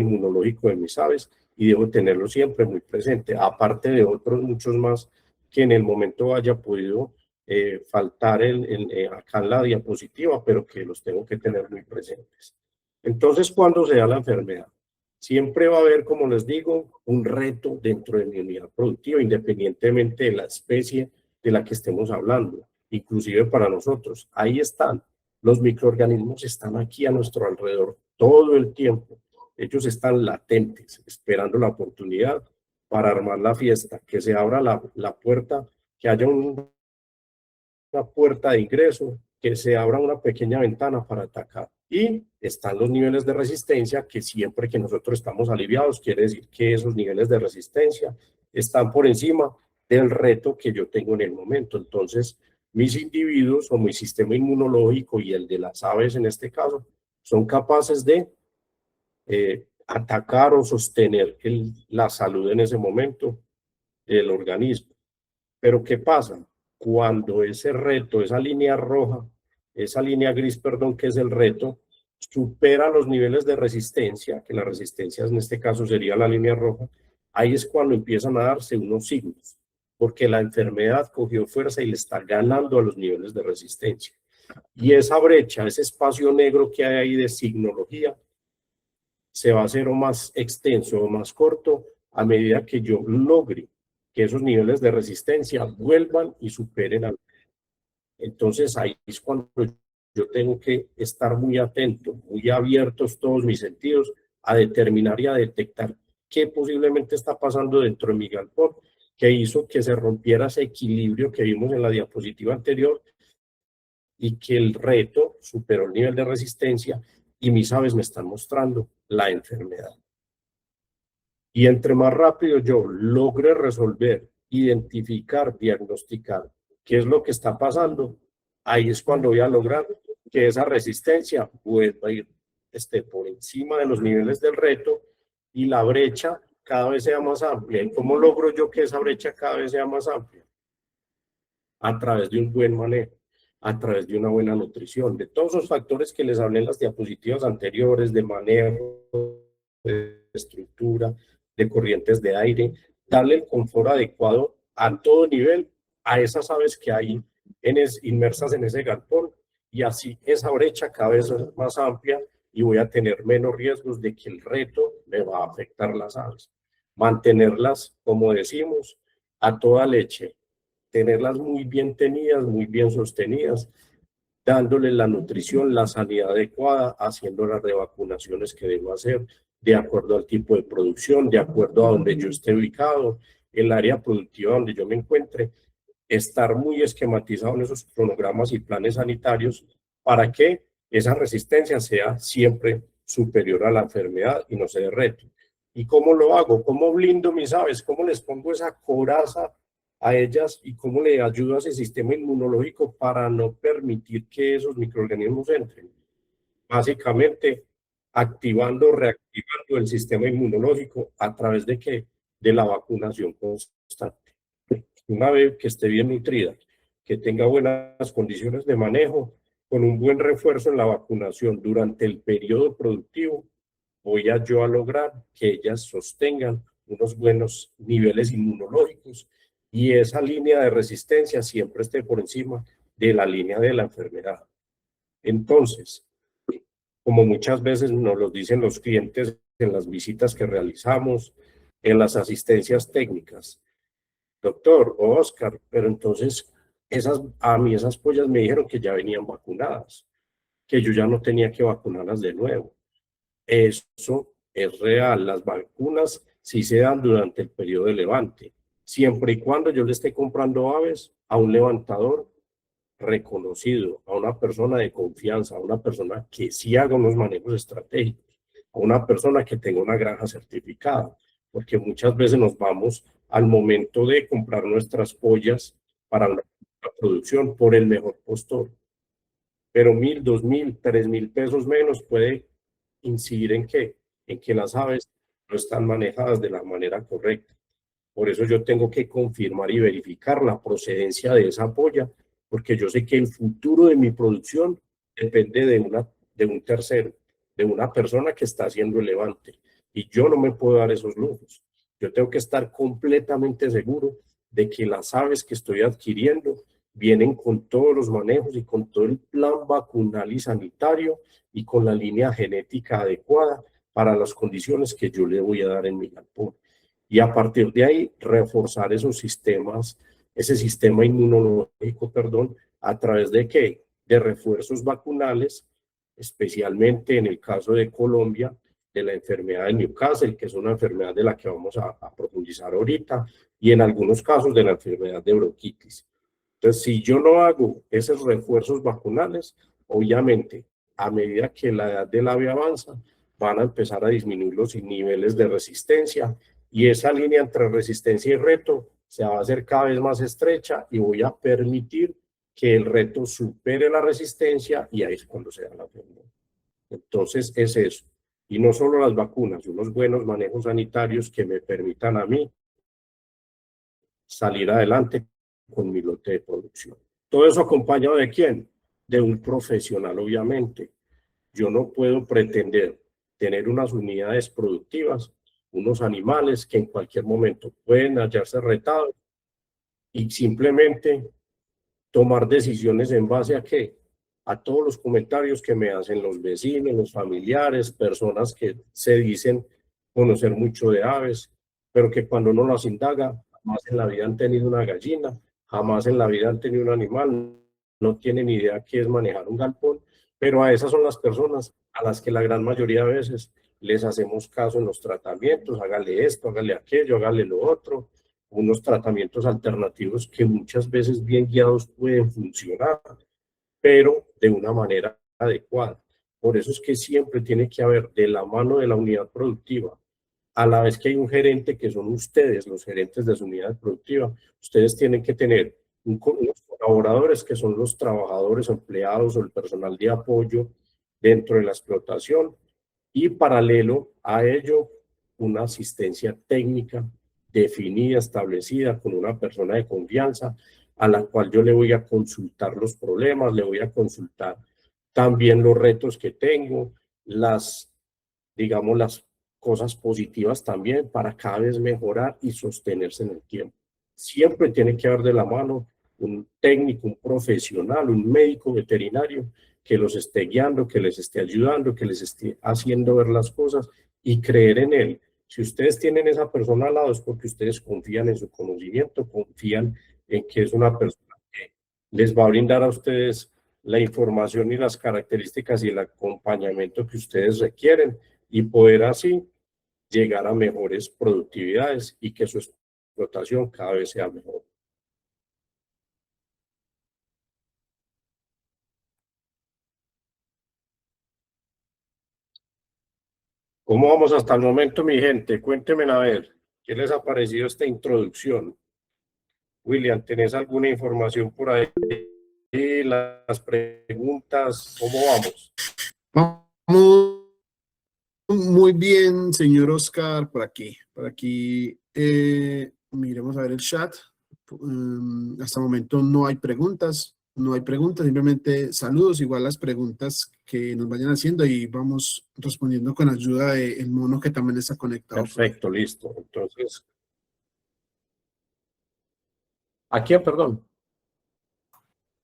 inmunológico de mis aves y debo tenerlo siempre muy presente, aparte de otros muchos más que en el momento haya podido faltar acá en la diapositiva, pero que los tengo que tener muy presentes. Entonces, ¿cuándo se da la enfermedad? Siempre va a haber, como les digo, un reto dentro de mi unidad productiva, independientemente de la especie de la que estemos hablando, inclusive para nosotros. Ahí están. Los microorganismos están aquí a nuestro alrededor todo el tiempo. Ellos están latentes, esperando la oportunidad para armar la fiesta, que se abra la puerta, que haya una puerta de ingreso, que se abra una pequeña ventana para atacar. Y están los niveles de resistencia, que siempre que nosotros estamos aliviados, quiere decir que esos niveles de resistencia están por encima del reto que yo tengo en el momento. Entonces, mis individuos o mi sistema inmunológico y el de las aves en este caso, son capaces de atacar o sostener la salud en ese momento del organismo. Pero ¿qué pasa? Cuando ese reto, esa línea roja, esa línea gris, perdón, que es el reto, supera los niveles de resistencia, que la resistencia en este caso sería la línea roja, ahí es cuando empiezan a darse unos signos, porque la enfermedad cogió fuerza y le está ganando a los niveles de resistencia. Y esa brecha, ese espacio negro que hay ahí de signología, se va a hacer o más extenso o más corto a medida que yo logre que esos niveles de resistencia vuelvan y superen al. Entonces ahí es cuando yo tengo que estar muy atento, muy abiertos todos mis sentidos a determinar y a detectar qué posiblemente está pasando dentro de mi galpón, que hizo que se rompiera ese equilibrio que vimos en la diapositiva anterior y que el reto superó el nivel de resistencia y mis aves me están mostrando la enfermedad. Y entre más rápido yo logre resolver, identificar, diagnosticar qué es lo que está pasando, ahí es cuando voy a lograr que esa resistencia vuelva a ir por encima de los niveles del reto y la brecha cada vez sea más amplia. ¿Y cómo logro yo que esa brecha cada vez sea más amplia? A través de un buen manejo, a través de una buena nutrición, de todos esos factores que les hablé en las diapositivas anteriores, de manejo, de estructura, de corrientes de aire, darle el confort adecuado a todo nivel a esas aves que hay inmersas en ese galpón, y así esa brecha cada vez es más amplia y voy a tener menos riesgos de que el reto me va a afectar las aves. Mantenerlas, como decimos, a toda leche, tenerlas muy bien tenidas, muy bien sostenidas, dándole la nutrición, la sanidad adecuada, haciendo las revacunaciones que debo hacer, de acuerdo al tipo de producción, de acuerdo a donde yo esté ubicado, el área productiva donde yo me encuentre, estar muy esquematizado en esos cronogramas y planes sanitarios para que esa resistencia sea siempre superior a la enfermedad y no se dé reto. ¿Y cómo lo hago? ¿Cómo blindo mis aves? ¿Cómo les pongo esa coraza a ellas y cómo le ayudo a ese sistema inmunológico para no permitir que esos microorganismos entren? Básicamente, activando, reactivando el sistema inmunológico a través de ¿qué? De la vacunación constante. Una ave que esté bien nutrida, que tenga buenas condiciones de manejo, con un buen refuerzo en la vacunación durante el periodo productivo, voy a yo a lograr que ellas sostengan unos buenos niveles inmunológicos y esa línea de resistencia siempre esté por encima de la línea de la enfermedad. Entonces, como muchas veces nos lo dicen los clientes en las visitas que realizamos, en las asistencias técnicas, doctor o Oscar, pero entonces a mí esas pollas me dijeron que ya venían vacunadas, que yo ya no tenía que vacunarlas de nuevo. Eso es real, las vacunas sí se dan durante el periodo de levante, siempre y cuando yo le esté comprando aves a un levantador reconocido, a una persona de confianza, a una persona que sí haga unos manejos estratégicos, a una persona que tenga una granja certificada, porque muchas veces nos vamos al momento de comprar nuestras pollas para una producción por el mejor postor, pero 1.000, 2.000, 3.000 pesos menos puede incidir en que las aves no están manejadas de la manera correcta. Por eso yo tengo que confirmar y verificar la procedencia de esa polla, porque yo sé que el futuro de mi producción depende de un tercero, de una persona que está haciendo el levante. y yo no me puedo dar esos lujos. Yo tengo que estar completamente seguro de que las aves que estoy adquiriendo vienen con todos los manejos y con todo el plan vacunal y sanitario y con la línea genética adecuada para las condiciones que yo le voy a dar en mi galpón. Y a partir de ahí, reforzar esos sistemas, ese sistema inmunológico, perdón, ¿a través de qué? De refuerzos vacunales, especialmente en el caso de Colombia, de la enfermedad de Newcastle, que es una enfermedad de la que vamos a profundizar ahorita, y en algunos casos de la enfermedad de bronquitis. Entonces, si yo no hago esos refuerzos vacunales, obviamente, a medida que la edad del ave avanza, van a empezar a disminuir los niveles de resistencia y esa línea entre resistencia y reto se va a hacer cada vez más estrecha y voy a permitir que el reto supere la resistencia y ahí es cuando se da la enfermedad. Entonces, es eso. Y no solo las vacunas, unos buenos manejos sanitarios que me permitan a mí salir adelante con mi lote de producción. Todo eso acompañado de quién? De un profesional, obviamente. Yo no puedo pretender tener unas unidades productivas, unos animales que en cualquier momento pueden hallarse retados y simplemente tomar decisiones en base a qué? A todos los comentarios que me hacen los vecinos, los familiares, personas que se dicen conocer mucho de aves, pero que cuando uno las indaga, jamás en la vida han tenido una gallina, jamás en la vida han tenido un animal, no tienen idea qué es manejar un galpón, pero a esas son las personas a las que la gran mayoría de veces les hacemos caso en los tratamientos, hágale esto, hágale aquello, hágale lo otro, unos tratamientos alternativos que muchas veces bien guiados pueden funcionar, pero de una manera adecuada. Por eso es que siempre tiene que haber de la mano de la unidad productiva, a la vez que hay un gerente que son ustedes, los gerentes de su unidad productiva, ustedes tienen que tener unos colaboradores que son los trabajadores, empleados o el personal de apoyo dentro de la explotación y paralelo a ello una asistencia técnica definida, establecida con una persona de confianza a la cual yo le voy a consultar los problemas, le voy a consultar también los retos que tengo, digamos, las cosas positivas también para cada vez mejorar y sostenerse en el tiempo. Siempre tiene que haber de la mano un técnico, un profesional, un médico veterinario que los esté guiando, que les esté ayudando, que les esté haciendo ver las cosas y creer en él. Si ustedes tienen esa persona al lado es porque ustedes confían en su conocimiento, confían en que es una persona que les va a brindar a ustedes la información y las características y el acompañamiento que ustedes requieren y poder así llegar a mejores productividades y que su explotación cada vez sea mejor. ¿Cómo vamos hasta el momento, mi gente? Cuéntenme a ver, ¿qué les ha parecido esta introducción? William, ¿tenés alguna información por ahí? Y las preguntas, ¿cómo vamos? Vamos muy bien, señor Oscar, por aquí. Por aquí, miremos a ver el chat. Hasta el momento no hay preguntas. No hay preguntas, simplemente saludos, igual las preguntas que nos vayan haciendo y vamos respondiendo con ayuda del mono que también está conectado. Perfecto, listo. Entonces, ¿a quién, perdón?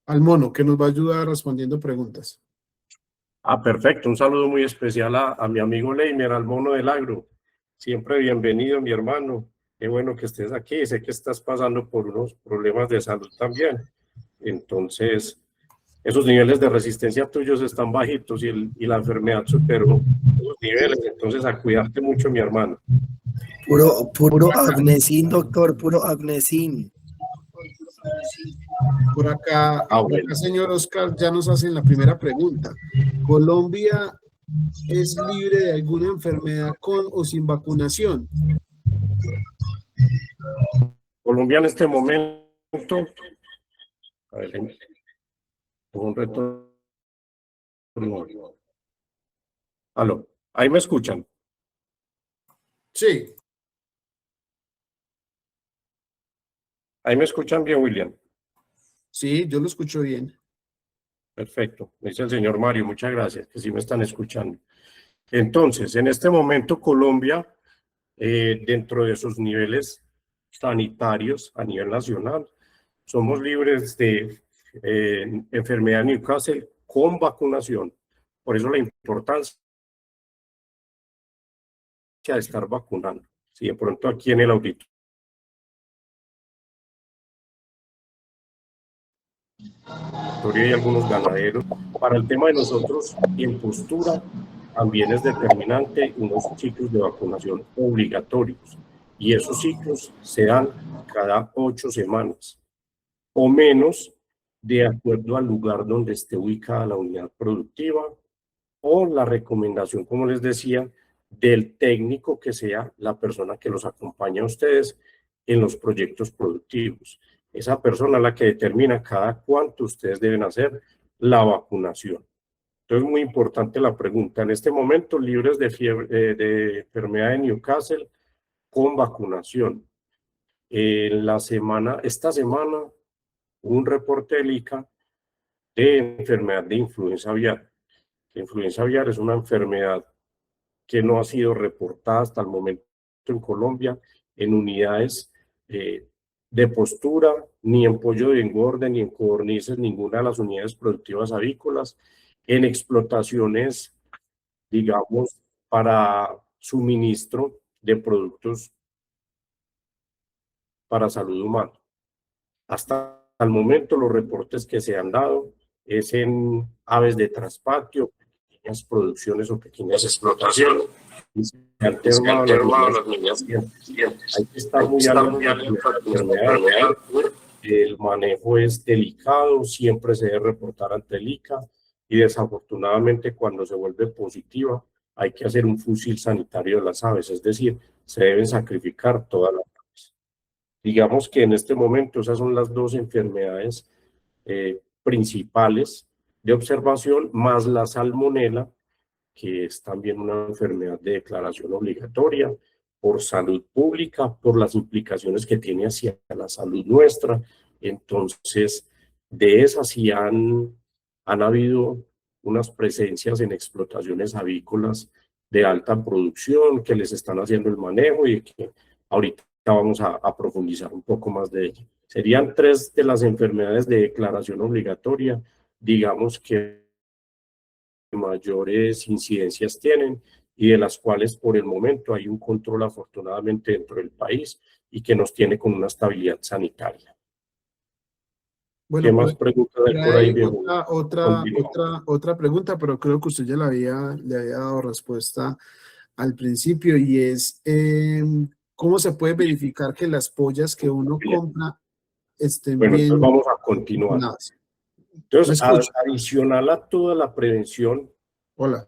Al mono que nos va a ayudar respondiendo preguntas. Ah, perfecto. Un saludo muy especial a mi amigo Leimer, al mono del agro. Siempre bienvenido, mi hermano. Qué bueno que estés aquí. Sé que estás pasando por unos problemas de salud también. Entonces, esos niveles de resistencia tuyos están bajitos y la enfermedad superó los niveles. Entonces, a cuidarte mucho, mi hermano. Puro agnesin, doctor, puro agnesin. Por acá, señor Oscar, ya nos hacen la primera pregunta. ¿Colombia es libre de alguna enfermedad con o sin vacunación? Colombia en este momento, a ver, un reto. Aló, ahí me escuchan. Sí. Ahí me escuchan bien, William. Sí, yo lo escucho bien. Perfecto, me dice el señor Mario, muchas gracias, que sí me están escuchando. Entonces, en este momento Colombia, dentro de sus niveles sanitarios a nivel nacional, somos libres de enfermedad de Newcastle con vacunación. Por eso la importancia de estar vacunando. Si de pronto aquí en el auditorio hay algunos ganaderos, para el tema de nosotros, en postura, también es determinante unos ciclos de vacunación obligatorios. Y esos ciclos se dan cada 8 semanas o menos, de acuerdo al lugar donde esté ubicada la unidad productiva o la recomendación, como les decía, del técnico que sea la persona que los acompaña a ustedes en los proyectos productivos. Esa persona es la que determina cada cuánto ustedes deben hacer la vacunación. Entonces, muy importante la pregunta. En este momento, libres de fiebre, de enfermedad de Newcastle con vacunación. Esta semana, hubo un reporte del ICA de enfermedad de influenza aviar. La influenza aviar es una enfermedad que no ha sido reportada hasta el momento en Colombia en unidades de postura, ni en pollo de engorde, ni en codornices, ninguna de las unidades productivas avícolas, en explotaciones, digamos, para suministro de productos para salud humana. Hasta el momento los reportes que se han dado es en aves de traspatio, pequeñas producciones o pequeñas explotaciones. Y se han terminado las medidas. Hay que estar muy alerta a la enfermedad. El manejo es delicado, siempre se debe reportar ante el ICA y desafortunadamente cuando se vuelve positiva hay que hacer un fusil sanitario de las aves, es decir, se deben sacrificar todas las aves. Digamos que en este momento esas son las dos enfermedades principales de observación, más la salmonela, que es también una enfermedad de declaración obligatoria por salud pública, por las implicaciones que tiene hacia la salud nuestra. Entonces, de esas sí han habido unas presencias en explotaciones avícolas de alta producción que les están haciendo el manejo y que ahorita vamos a profundizar un poco más de ello. Serían 3 de las enfermedades de declaración obligatoria, digamos que mayores incidencias tienen y de las cuales por el momento hay un control afortunadamente dentro del país y que nos tiene con una estabilidad sanitaria. Bueno, ¿Qué más preguntas hay por ahí, viejo? otra pregunta, pero creo que usted ya le había dado respuesta al principio y es, ¿cómo se puede verificar que las pollas que uno compra estén Bueno, bien entonces vamos a continuar. vacunadas? ¿Me Entonces, escucha? adicional a toda la prevención, Hola,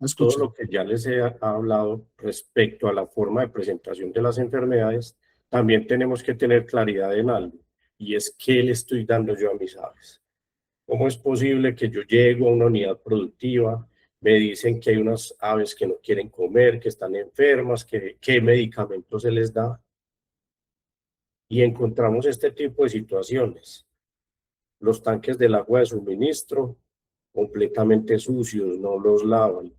¿me todo escucha? lo que ya les he hablado respecto a la forma de presentación de las enfermedades, también tenemos que tener claridad en algo, y es qué le estoy dando yo a mis aves. ¿Cómo es posible que yo llego a una unidad productiva, me dicen que hay unas aves que no quieren comer, que están enfermas, qué medicamentos se les da? Y encontramos este tipo de situaciones. Los tanques del agua de suministro completamente sucios, no los lavan.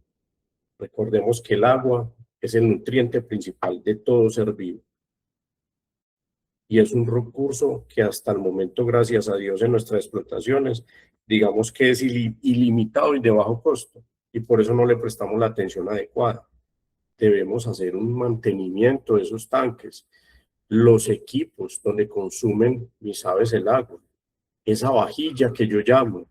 Recordemos que el agua es el nutriente principal de todo ser vivo y es un recurso que hasta el momento, gracias a Dios, en nuestras explotaciones, digamos que es ilimitado y de bajo costo, y por eso no le prestamos la atención adecuada. Debemos hacer un mantenimiento de esos tanques, los equipos donde consumen mis aves el agua, esa vajilla que yo llamo,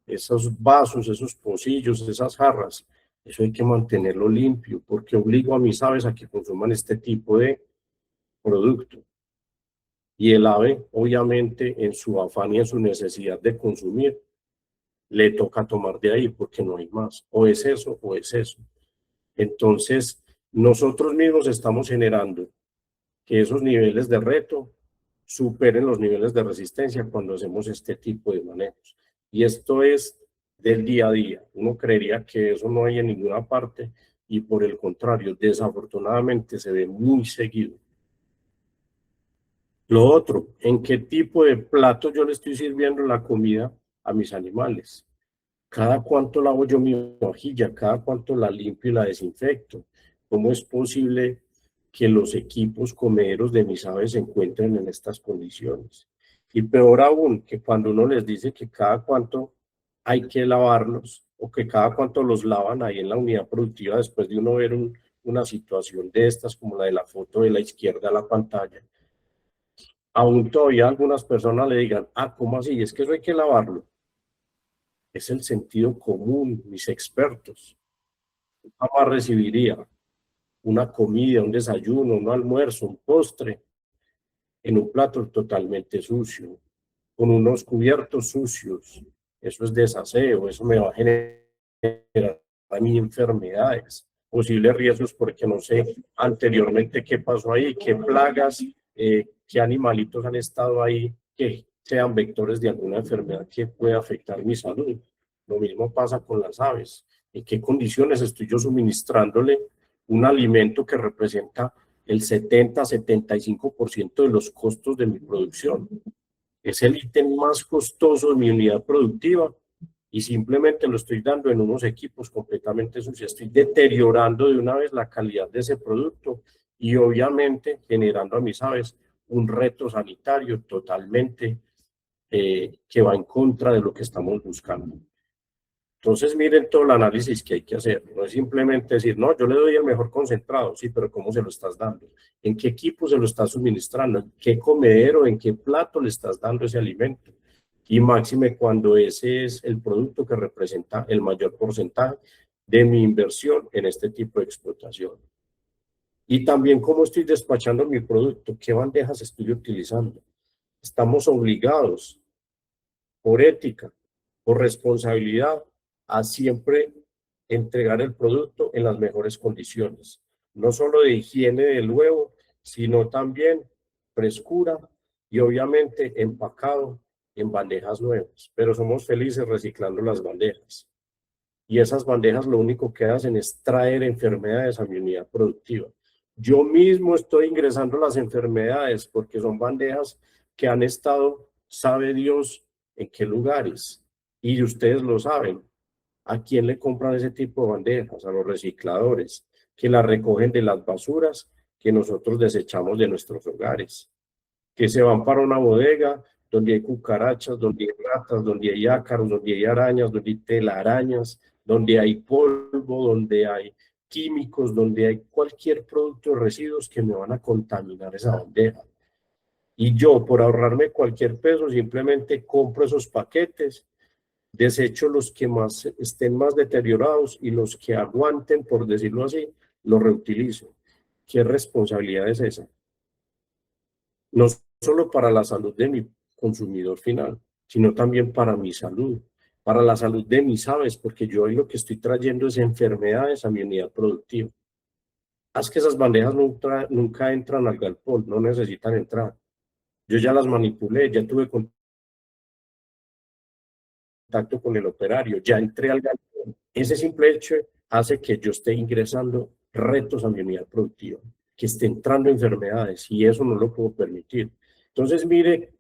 esos vasos, esos pocillos, esas jarras, eso hay que mantenerlo limpio porque obligo a mis aves a que consuman este tipo de producto. Y el ave, obviamente, en su afán y en su necesidad de consumir, le toca tomar de ahí porque no hay más. O es eso o es eso. Entonces, nosotros mismos estamos generando que esos niveles de reto superen los niveles de resistencia cuando hacemos este tipo de manejos. Y esto es del día a día. Uno creería que eso no hay en ninguna parte y por el contrario, desafortunadamente se ve muy seguido. Lo otro, ¿en qué tipo de plato yo le estoy sirviendo la comida a mis animales? ¿Cada cuánto lavo yo mi vajilla? ¿Cada cuánto la limpio y la desinfecto? ¿Cómo es posible que los equipos comederos de mis aves se encuentren en estas condiciones? Y peor aún, que cuando uno les dice que cada cuánto hay que lavarlos o que cada cuánto los lavan ahí en la unidad productiva después de uno ver una situación de estas como la de la foto de la izquierda de la pantalla, aún todavía algunas personas le digan, ah, ¿cómo así? Es que eso hay que lavarlo. Es el sentido común, mis expertos. Jamás recibiría una comida, un desayuno, un almuerzo, un postre en un plato totalmente sucio, con unos cubiertos sucios. Eso es desaseo, eso me va a generar a mí enfermedades, posibles riesgos porque no sé anteriormente qué pasó ahí, qué plagas, qué animalitos han estado ahí que sean vectores de alguna enfermedad que pueda afectar mi salud. Lo mismo pasa con las aves. ¿En qué condiciones estoy yo suministrándole un alimento que representa el 70-75% de los costos de mi producción? Es el ítem más costoso de mi unidad productiva y simplemente lo estoy dando en unos equipos completamente sucios. Estoy deteriorando de una vez la calidad de ese producto y obviamente generando a mis aves un reto sanitario totalmente que va en contra de lo que estamos buscando. Entonces miren todo el análisis que hay que hacer. No es simplemente decir, no, yo le doy el mejor concentrado, sí, pero ¿cómo se lo estás dando? ¿En qué equipo se lo estás suministrando? ¿En qué comedero, en qué plato le estás dando ese alimento? Y máxime cuando ese es el producto que representa el mayor porcentaje de mi inversión en este tipo de explotación. Y también cómo estoy despachando mi producto, qué bandejas estoy utilizando. Estamos obligados por ética, por responsabilidad, a siempre entregar el producto en las mejores condiciones, no solo de higiene del huevo, sino también frescura y obviamente empacado en bandejas nuevas, pero somos felices reciclando las bandejas. Y esas bandejas lo único que hacen es traer enfermedades a mi unidad productiva. Yo mismo estoy ingresando las enfermedades porque son bandejas que han estado, sabe Dios, en qué lugares. Y ustedes lo saben. ¿A quién le compran ese tipo de bandejas? A los recicladores, que las recogen de las basuras que nosotros desechamos de nuestros hogares, que se van para una bodega donde hay cucarachas, donde hay ratas, donde hay ácaros, donde hay arañas, donde hay telarañas, donde hay polvo, donde hay químicos, donde hay cualquier producto de residuos que me van a contaminar esa bandeja. Y yo, por ahorrarme cualquier peso, simplemente compro esos paquetes, desecho los que más estén más deteriorados y los que aguanten, por decirlo así, los reutilizo. ¿Qué responsabilidad es esa? No solo para la salud de mi consumidor final, sino también para mi salud, para la salud de mis aves, porque yo hoy lo que estoy trayendo es enfermedades a mi unidad productiva. Haz que esas bandejas nunca entran al galpón, no necesitan entrar. Yo ya las manipulé, ya tuve contacto con el operario, ya entré al galpón. Ese simple hecho hace que yo esté ingresando retos a mi unidad productiva, que esté entrando enfermedades, y eso no lo puedo permitir. Entonces, mire,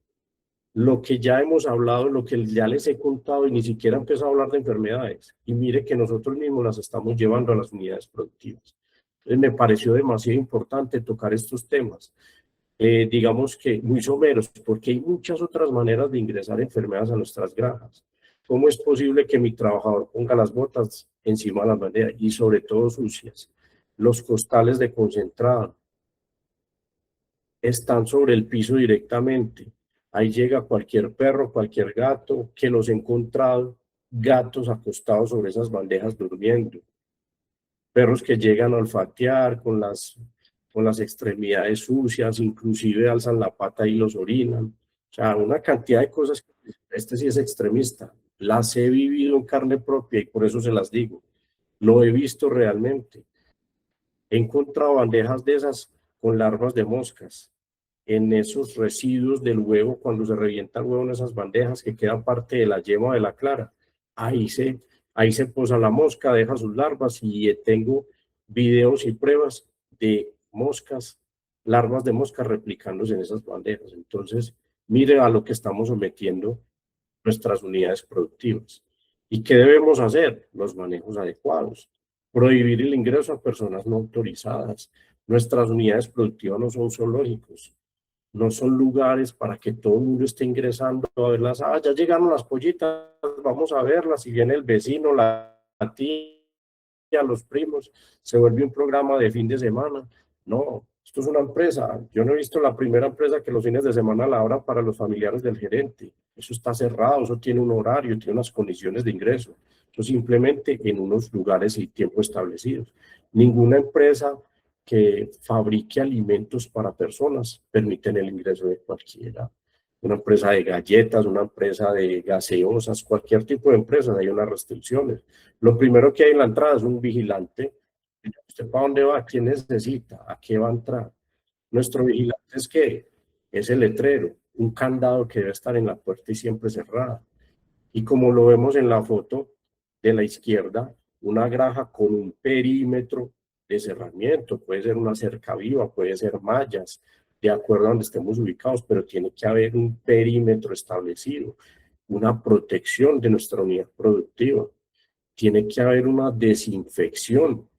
lo que ya hemos hablado, lo que ya les he contado y ni siquiera he empezado a hablar de enfermedades. Y mire que nosotros mismos las estamos llevando a las unidades productivas. Entonces me pareció demasiado importante tocar estos temas. Digamos que muy someros, porque hay muchas otras maneras de ingresar enfermedades a nuestras granjas. ¿Cómo es posible que mi trabajador ponga las botas encima de las bandejas y sobre todo sucias? Los costales de concentrado están sobre el piso directamente. Ahí llega cualquier perro, cualquier gato, que los he encontrado, gatos acostados sobre esas bandejas durmiendo. Perros que llegan a olfatear con las extremidades sucias, inclusive alzan la pata y los orinan. O sea, una cantidad de cosas. Este sí es extremista. Las he vivido en carne propia y por eso se las digo. Lo he visto realmente. He encontrado bandejas de esas con larvas de moscas en esos residuos del huevo, cuando se revienta el huevo en esas bandejas que quedan parte de la yema de la clara. Ahí se posa la mosca, deja sus larvas y tengo videos y pruebas de moscas, larvas de mosca replicándose en esas bandejas. Entonces, mire a lo que estamos sometiendo nuestras unidades productivas. ¿Y qué debemos hacer? Los manejos adecuados. Prohibir el ingreso a personas no autorizadas. Nuestras unidades productivas no son zoológicos, no son lugares para que todo el mundo esté ingresando a verlas. Ah, ya llegaron las pollitas, vamos a verlas. Si viene el vecino, la tía, los primos, se vuelve un programa de fin de semana. No, esto es una empresa. Yo no he visto la primera empresa que los fines de semana la abra para los familiares del gerente. Eso está cerrado, eso tiene un horario, tiene unas condiciones de ingreso. Eso simplemente en unos lugares y tiempo establecidos. Ninguna empresa que fabrique alimentos para personas permiten el ingreso de cualquiera. Una empresa de galletas, una empresa de gaseosas, cualquier tipo de empresa, hay unas restricciones. Lo primero que hay en la entrada es un vigilante. ¿Usted para dónde va? ¿Quién necesita? ¿A qué va a entrar? Nuestro vigilante es que es el letrero, un candado que debe estar en la puerta y siempre cerrada. Y como lo vemos en la foto de la izquierda, una granja con un perímetro de cerramiento, puede ser una cerca viva, puede ser mallas, de acuerdo a donde estemos ubicados, pero tiene que haber un perímetro establecido, una protección de nuestra unidad productiva, tiene que haber una desinfección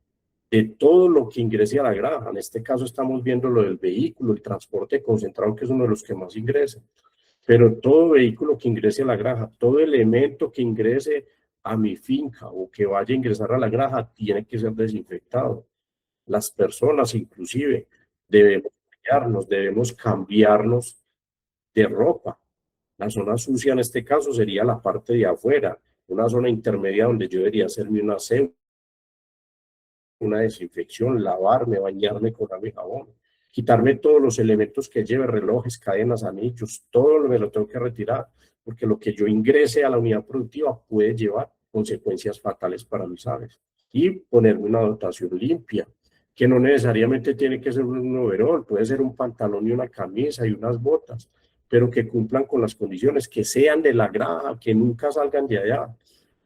de todo lo que ingrese a la granja. En este caso estamos viendo lo del vehículo, el transporte concentrado, que es uno de los que más ingresa. Pero todo vehículo que ingrese a la granja, todo elemento que ingrese a mi finca o que vaya a ingresar a la granja tiene que ser desinfectado. Las personas inclusive debemos bañarnos, debemos cambiarnos de ropa. La zona sucia en este caso sería la parte de afuera, una zona intermedia donde yo debería hacerme un aseo, una desinfección, lavarme, bañarme con agua y jabón, quitarme todos los elementos que lleve, relojes, cadenas, anillos, todo me lo tengo que retirar, porque lo que yo ingrese a la unidad productiva puede llevar consecuencias fatales para mis aves. Y ponerme una dotación limpia, que no necesariamente tiene que ser un overol, puede ser un pantalón y una camisa y unas botas, pero que cumplan con las condiciones, que sean de la granja, que nunca salgan de allá,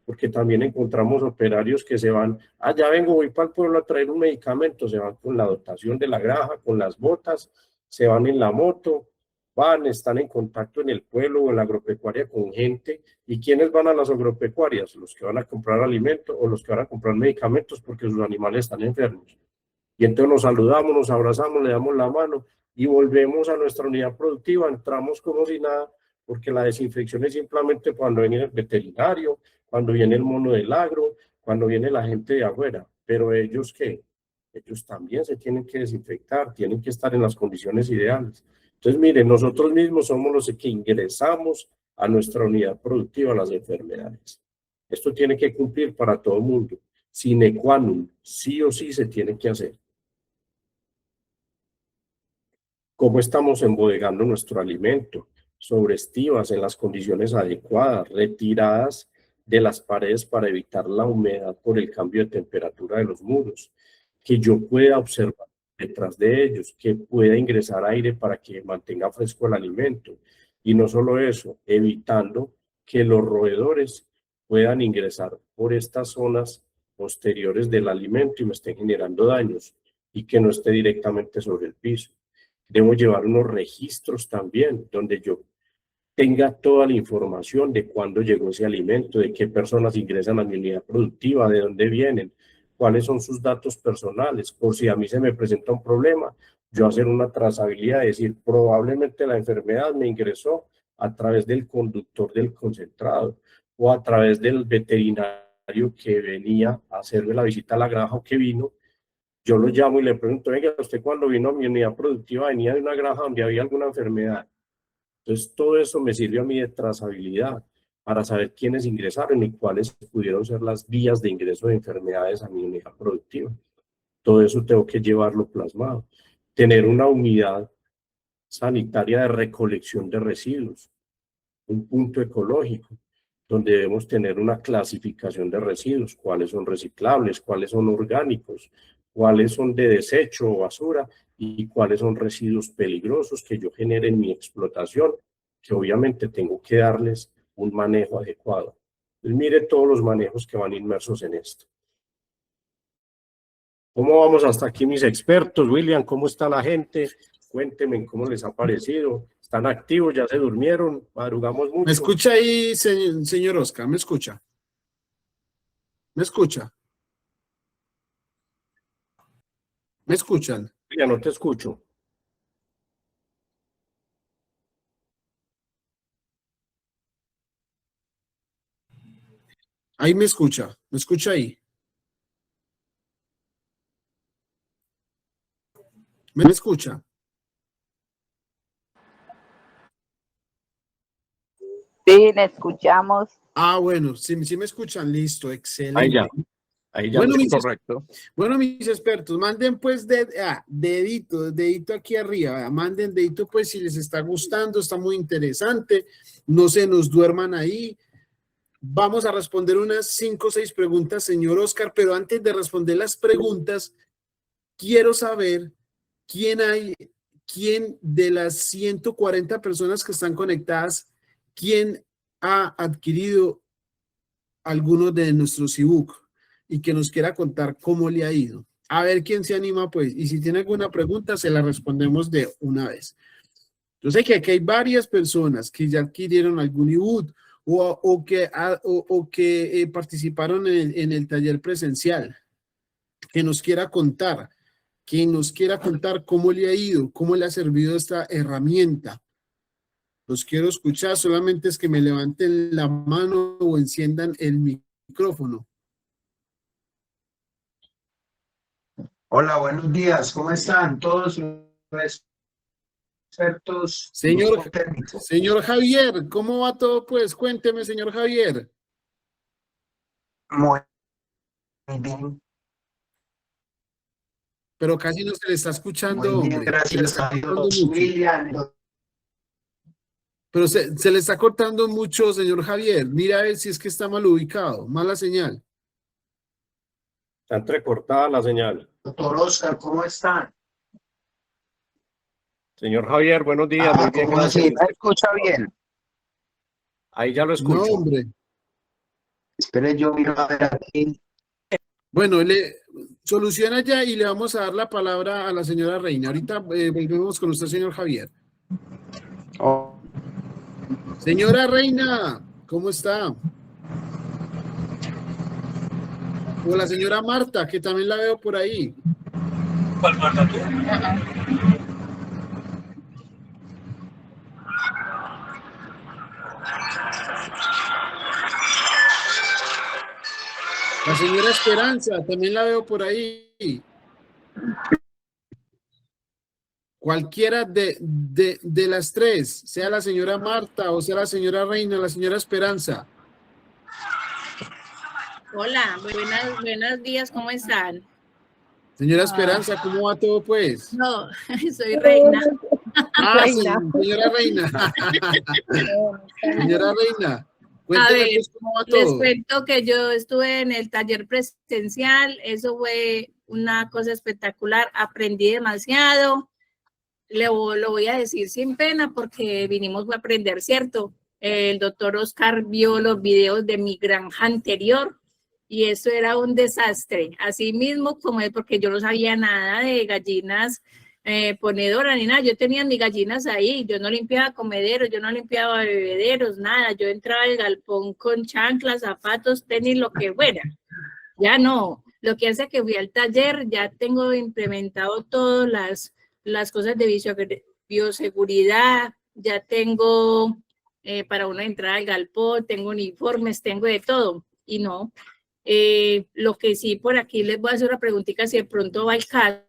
porque también encontramos operarios que se van, ya vengo, voy para el pueblo a traer un medicamento, se van con la dotación de la granja, con las botas, se van en la moto, van, están en contacto en el pueblo o en la agropecuaria con gente. ¿Y quiénes van a las agropecuarias? Los que van a comprar alimento o los que van a comprar medicamentos porque sus animales están enfermos. Y entonces nos saludamos, nos abrazamos, le damos la mano y volvemos a nuestra unidad productiva, entramos como si nada, porque la desinfección es simplemente cuando viene el veterinario, cuando viene el mono del agro, cuando viene la gente de afuera. Pero ellos, ¿qué? Ellos también se tienen que desinfectar, tienen que estar en las condiciones ideales. Entonces, miren, nosotros mismos somos los que ingresamos a nuestra unidad productiva las enfermedades. Esto tiene que cumplir para todo el mundo. Sine qua non, sí o sí se tiene que hacer. ¿Cómo estamos embodegando nuestro alimento? Sobre estivas, en las condiciones adecuadas, retiradas de las paredes para evitar la humedad por el cambio de temperatura de los muros, que yo pueda observar detrás de ellos, que pueda ingresar aire para que mantenga fresco el alimento. Y no solo eso, evitando que los roedores puedan ingresar por estas zonas posteriores del alimento y me estén generando daños y que no esté directamente sobre el piso. Debo llevar unos registros también, donde yo tenga toda la información de cuándo llegó ese alimento, de qué personas ingresan a mi unidad productiva, de dónde vienen, cuáles son sus datos personales, por si a mí se me presenta un problema, yo hacer una trazabilidad, decir, probablemente la enfermedad me ingresó a través del conductor del concentrado o a través del veterinario que venía a hacerme la visita a la granja o que vino. Yo lo llamo y le pregunto, venga, ¿usted cuando vino a mi unidad productiva venía de una granja donde había alguna enfermedad? Entonces, todo eso me sirve a mí de trazabilidad para saber quiénes ingresaron y cuáles pudieron ser las vías de ingreso de enfermedades a mi unidad productiva. Todo eso tengo que llevarlo plasmado. Tener una unidad sanitaria de recolección de residuos, un punto ecológico, donde debemos tener una clasificación de residuos, cuáles son reciclables, cuáles son orgánicos, cuáles son de desecho o basura y cuáles son residuos peligrosos que yo genere en mi explotación, que obviamente tengo que darles un manejo adecuado. Entonces, mire todos los manejos que van inmersos en esto. ¿Cómo vamos hasta aquí, mis expertos? William, ¿cómo está la gente? Cuéntenme cómo les ha parecido. ¿Están activos? ¿Ya se durmieron? ¿Madrugamos mucho? ¿Me escucha ahí, señor Oscar? ¿Me escucha? ¿Me escucha? ¿Me escuchan? Ya no te escucho. Ahí me escucha ahí. ¿Me escucha? Sí, le escuchamos. Ah, bueno, sí me escuchan, listo, excelente. Ahí ya Bueno, es correcto. Bueno, mis expertos, manden pues dedito aquí arriba, manden dedito pues si les está gustando, está muy interesante, no se nos duerman ahí. Vamos a responder unas 5 o 6 preguntas, señor Oscar, pero antes de responder las preguntas, quiero saber quién de las 140 personas que están conectadas, quién ha adquirido alguno de nuestros ebook y que nos quiera contar cómo le ha ido. A ver quién se anima, pues, y si tiene alguna pregunta, se la respondemos de una vez. Yo sé que aquí hay varias personas que ya adquirieron algún ebook o que participaron en el taller presencial, que nos quiera contar cómo le ha ido, cómo le ha servido esta herramienta. Los quiero escuchar, solamente es que me levanten la mano o enciendan el micrófono. Hola, buenos días. ¿Cómo están todos los expertos? Señor Javier, ¿cómo va todo? Pues cuénteme, señor Javier. Muy bien. Pero casi no se le está escuchando, Muy bien, hombre. gracias a Dios. William, pero se le está cortando mucho, señor Javier. Mira a ver si es que está mal ubicado, mala señal. Está entrecortada la señal. doctor Oscar, ¿cómo están? Señor Javier, buenos días. Muy bien, ¿cómo así? gracias. ¿Me escucha bien? Ahí ya lo No, escucho. hombre. Espere, yo miro a ver aquí. Bueno, soluciona ya y le vamos a dar la palabra a la señora Reina. Ahorita volvemos con usted, señor Javier. Oh. Señora Reina, ¿cómo está? O la señora Marta, que también la veo por ahí. ¿Cuál Marta tú? La señora Esperanza, también la veo por ahí. Cualquiera de las tres, sea la señora Marta o sea la señora Reina, la señora Esperanza. Hola, buenos días, ¿cómo están? Señora Esperanza, ¿cómo va todo, pues? No, soy Reina. Señora Reina. Señora Reina, cuénteme pues cómo va todo. Les cuento que yo estuve en el taller presencial, eso fue una cosa espectacular, aprendí demasiado, lo voy a decir sin pena porque vinimos a aprender, ¿cierto? El doctor Oscar vio los videos de mi granja anterior y eso era un desastre, así mismo como es porque yo no sabía nada de gallinas ponedoras ni nada, yo tenía mis gallinas ahí, yo no limpiaba comederos, yo no limpiaba bebederos, nada, yo entraba al galpón con chanclas, zapatos, tenis, lo que fuera, ya no, lo que hace que fui al taller, ya tengo implementado todas las cosas de bioseguridad, ya tengo para uno entrar al galpón, tengo uniformes, tengo de todo, y no, lo que sí por aquí les voy a hacer una preguntita si de pronto va el caso.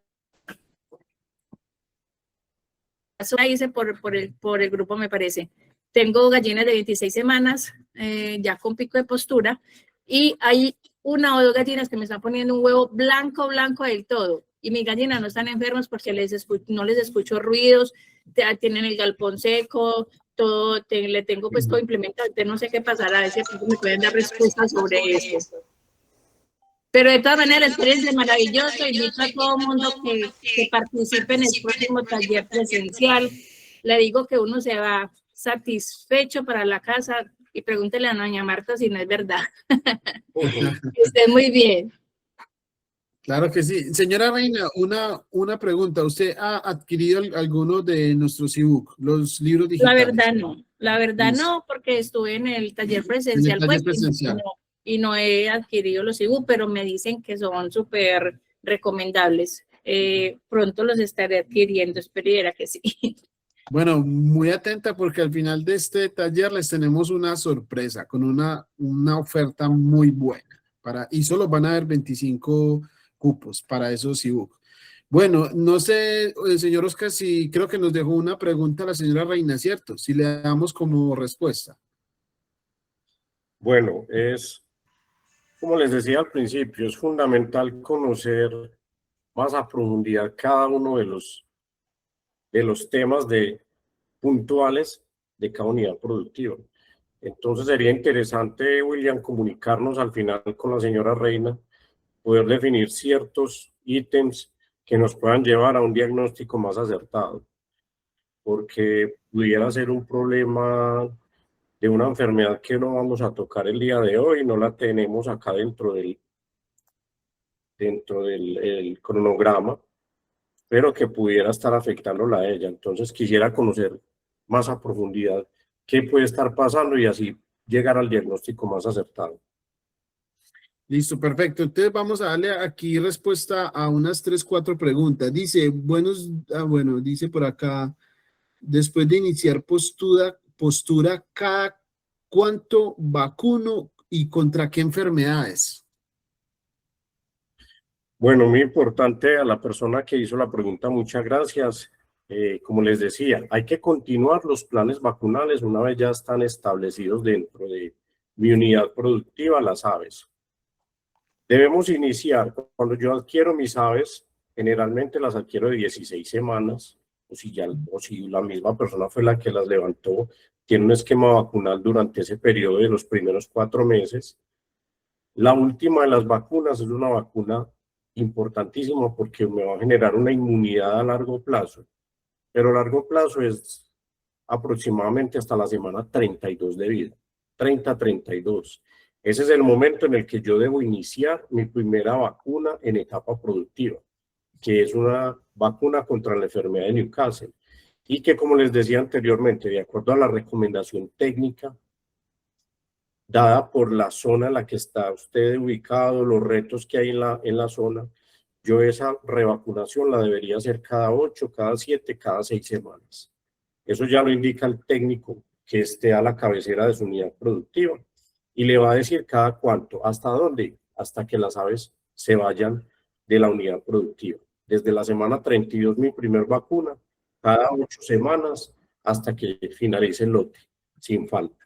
La hice por el grupo, me parece. Tengo gallinas de 26 semanas, ya con pico de postura, y hay 1 o 2 gallinas que me están poniendo un huevo blanco del todo. Y mis gallinas no están enfermas porque no les escucho ruidos, tienen el galpón seco, todo, le tengo pues todo implementado. No sé qué pasará, a ver si me pueden dar respuestas sobre eso. Pero de todas maneras, la experiencia es maravillosa. Invito a todo el mundo que participe en el próximo taller presencial. Le digo que uno se va satisfecho para la casa y pregúntele a doña Marta si no es verdad. Esté muy bien. Claro que sí. Señora Reina, una pregunta. ¿Usted ha adquirido alguno de nuestros ebook, los libros digitales? La verdad no, porque estuve en el taller presencial. En el taller presencial. y no he adquirido los IBU, pero me dicen que son súper recomendables. Pronto los estaré adquiriendo, espero que sí. Bueno, muy atenta porque al final de este taller les tenemos una sorpresa con una oferta muy buena. Y solo van a haber 25 cupos para esos ebook. Bueno, no sé, señor Oscar, si creo que nos dejó una pregunta la señora Reina, ¿cierto? Si le damos como respuesta. Bueno, como les decía al principio, es fundamental conocer más a profundidad cada uno de los temas puntuales de cada unidad productiva. Entonces sería interesante, William, comunicarnos al final con la señora Reina, poder definir ciertos ítems que nos puedan llevar a un diagnóstico más acertado, porque pudiera ser un problema de una enfermedad que no vamos a tocar el día de hoy, no la tenemos acá dentro del el cronograma, pero que pudiera estar afectándola a ella. Entonces quisiera conocer más a profundidad qué puede estar pasando y así llegar al diagnóstico más acertado. Listo, perfecto. Entonces vamos a darle aquí respuesta a unas 3, 4 preguntas. Dice, bueno, dice por acá, después de iniciar postura, ¿cada cuánto vacuno y contra qué enfermedades? Bueno, muy importante a la persona que hizo la pregunta, muchas gracias. Como les decía, hay que continuar los planes vacunales una vez ya están establecidos dentro de mi unidad productiva, las aves. Debemos iniciar, cuando yo adquiero mis aves, generalmente las adquiero de 16 semanas, o si la misma persona fue la que las levantó, tiene un esquema vacunal durante ese periodo de los primeros 4 meses. La última de las vacunas es una vacuna importantísima porque me va a generar una inmunidad a largo plazo, pero a largo plazo es aproximadamente hasta la semana 32 de vida, 30-32. Ese es el momento en el que yo debo iniciar mi primera vacuna en etapa productiva, que es una vacuna contra la enfermedad de Newcastle, y que, como les decía anteriormente, de acuerdo a la recomendación técnica dada por la zona en la que está usted ubicado, los retos que hay en la zona, yo esa revacunación la debería hacer cada 8, cada 7, cada 6 semanas. Eso ya lo indica el técnico que esté a la cabecera de su unidad productiva y le va a decir cada cuánto, hasta dónde, hasta que las aves se vayan de la unidad productiva. Desde la semana 32 mi primer vacuna, cada 8 semanas hasta que finalice el lote, sin falta.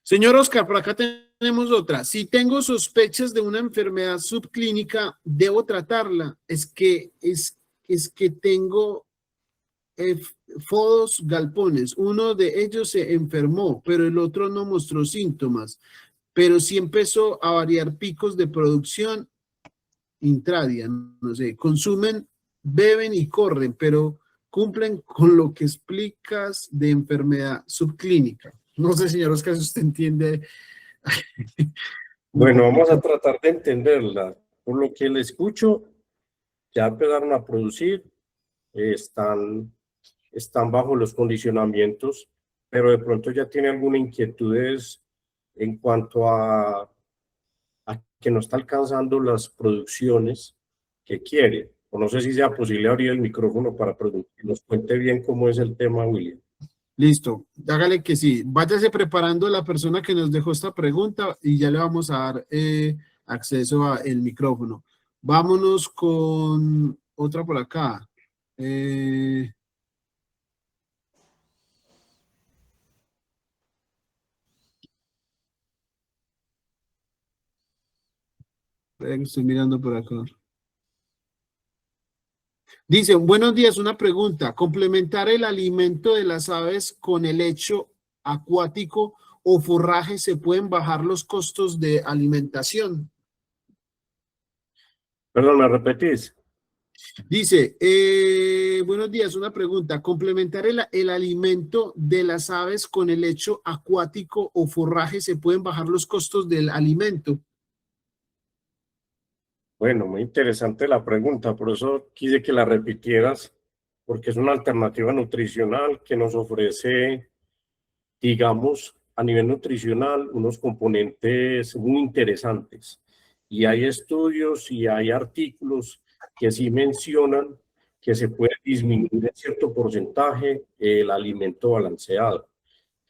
Señor Oscar, por acá tenemos otra. Si tengo sospechas de una enfermedad subclínica, ¿debo tratarla? Es que tengo fodos galpones. Uno de ellos se enfermó, pero el otro no mostró síntomas. Pero sí empezó a variar picos de producción intradia. No sé, consumen, beben y corren, pero cumplen con lo que explicas de enfermedad subclínica. No sé, señor Oscar, si usted entiende. Bueno, vamos a tratar de entenderla. Por lo que le escucho, ya empezaron a producir, están bajo los condicionamientos, pero de pronto ya tiene alguna inquietudes en cuanto a que no está alcanzando las producciones que quiere. O no sé si sea posible abrir el micrófono para que nos cuente bien cómo es el tema, William. Listo, hágale que sí. Váyase preparando la persona que nos dejó esta pregunta y ya le vamos a dar acceso al micrófono. Vámonos con otra por acá. Estoy mirando por acá. Dice, buenos días, una pregunta. ¿Complementar el alimento de las aves con el lecho acuático o forraje se pueden bajar los costos de alimentación? Perdón, ¿me repetís? Dice, buenos días, una pregunta. ¿Complementar el alimento de las aves con el lecho acuático o forraje se pueden bajar los costos del alimento? Bueno, muy interesante la pregunta, por eso quise que la repitieras, porque es una alternativa nutricional que nos ofrece, digamos, a nivel nutricional unos componentes muy interesantes. Y hay estudios y hay artículos que sí mencionan que se puede disminuir en cierto porcentaje el alimento balanceado.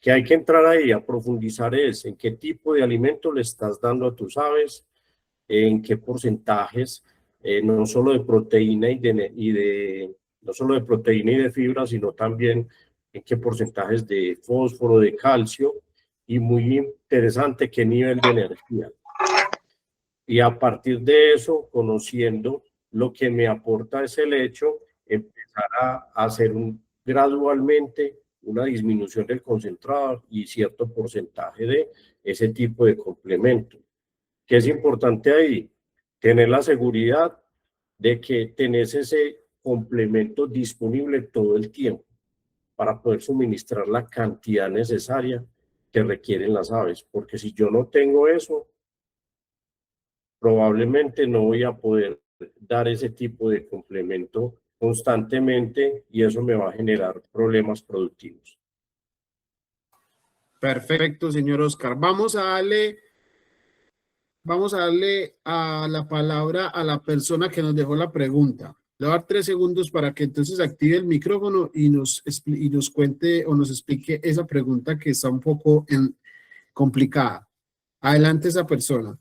Que hay que entrar ahí a profundizar es en qué tipo de alimento le estás dando a tus aves, en qué porcentajes, no solo de proteína no solo de proteína y de fibra, sino también en qué porcentajes de fósforo, de calcio, y muy interesante qué nivel de energía. Y a partir de eso, conociendo lo que me aporta ese lecho, empezar a hacer gradualmente una disminución del concentrado y cierto porcentaje de ese tipo de complemento. ¿Qué es importante ahí? Tener la seguridad de que tenés ese complemento disponible todo el tiempo para poder suministrar la cantidad necesaria que requieren las aves, porque si yo no tengo eso, probablemente no voy a poder dar ese tipo de complemento constantemente y eso me va a generar problemas productivos. Perfecto, señor Oscar. Vamos a darle a la palabra a la persona que nos dejó la pregunta. Le voy a dar 3 segundos para que entonces active el micrófono y nos cuente o nos explique esa pregunta que está un poco complicada. Adelante esa persona.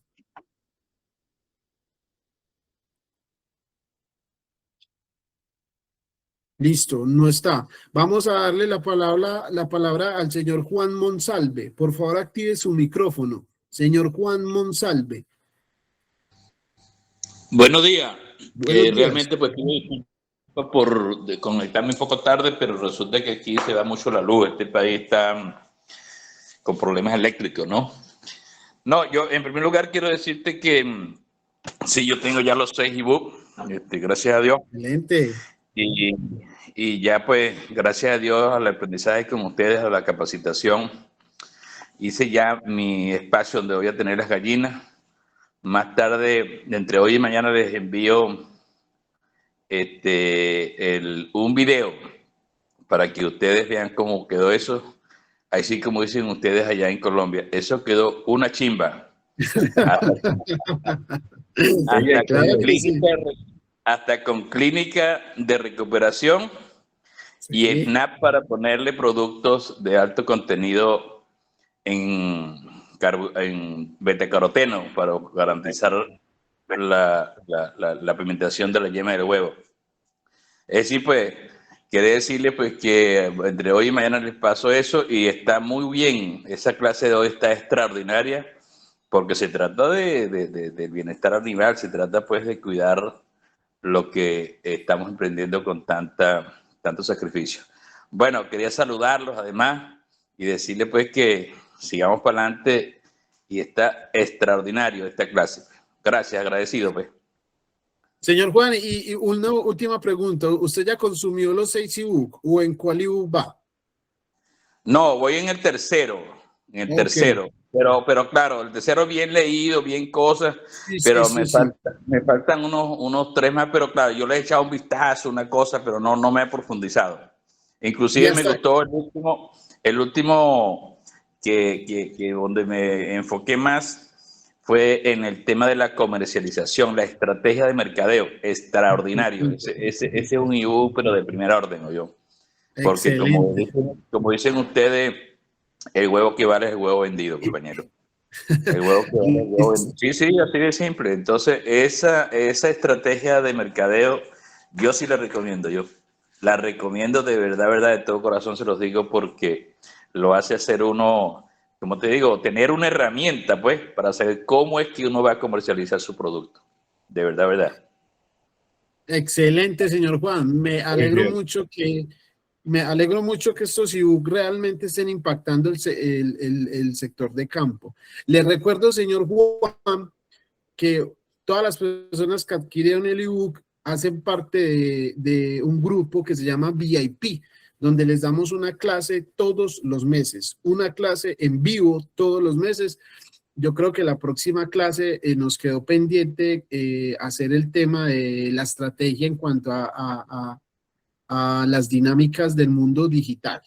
Listo, no está. Vamos a darle la palabra al señor Juan Monsalve. Por favor, active su micrófono. Señor Juan Monsalve. Buenos días. Buenos días. Realmente pues pido disculpas por conectarme un poco tarde, pero resulta que aquí se va mucho la luz. Este país está con problemas eléctricos, ¿no? No, yo en primer lugar quiero decirte que sí, yo tengo ya los 6 ebooks, gracias a Dios. Excelente. Y ya pues, gracias a Dios, al aprendizaje con ustedes, a la capacitación, hice ya mi espacio donde voy a tener las gallinas. Más tarde, entre hoy y mañana, les envío un video para que ustedes vean cómo quedó eso. Así como dicen ustedes allá en Colombia, eso quedó una chimba. Hasta con clínica de recuperación y SNAP para ponerle productos de alto contenido en betacaroteno para garantizar la pigmentación de la yema del huevo. Es decir, pues, quería decirle pues que entre hoy y mañana les paso eso y está muy bien. Esa clase de hoy está extraordinaria porque se trata del bienestar animal, se trata pues de cuidar lo que estamos emprendiendo con tanto sacrificio. Bueno, quería saludarlos además y decirle pues que sigamos para adelante y está extraordinario esta clase. Gracias, agradecido pues. Señor Juan, y una última pregunta. ¿Usted ya consumió los 6 ebook o en cuál ebook va? No, voy en el tercero, tercero. Pero claro, el tercero bien leído, bien cosas, sí, pero sí, me faltan unos 3 más, pero claro, yo le he echado un vistazo, una cosa, pero no me he profundizado. Inclusive me gustó el último que donde me enfoqué más fue en el tema de la comercialización, la estrategia de mercadeo, extraordinario. Ese es un ebook, pero de primera orden, ¿no? Yo. Porque como dicen ustedes, el huevo que vale es el huevo vendido, compañero. El huevo que vale es el huevo vendido. Sí, así de simple. Entonces, esa estrategia de mercadeo, yo sí la recomiendo. Yo la recomiendo de verdad, de todo corazón se los digo, porque lo hace hacer uno, como te digo, tener una herramienta, pues, para saber cómo es que uno va a comercializar su producto. De verdad. Excelente, señor Juan. Me alegro mucho que estos ebook realmente estén impactando el sector de campo. Les recuerdo, señor Juan, que todas las personas que adquirieron el ebook hacen parte de un grupo que se llama VIP, donde les damos una clase todos los meses, una clase en vivo todos los meses. Yo creo que la próxima clase nos quedó pendiente hacer el tema de la estrategia en cuanto a las dinámicas del mundo digital.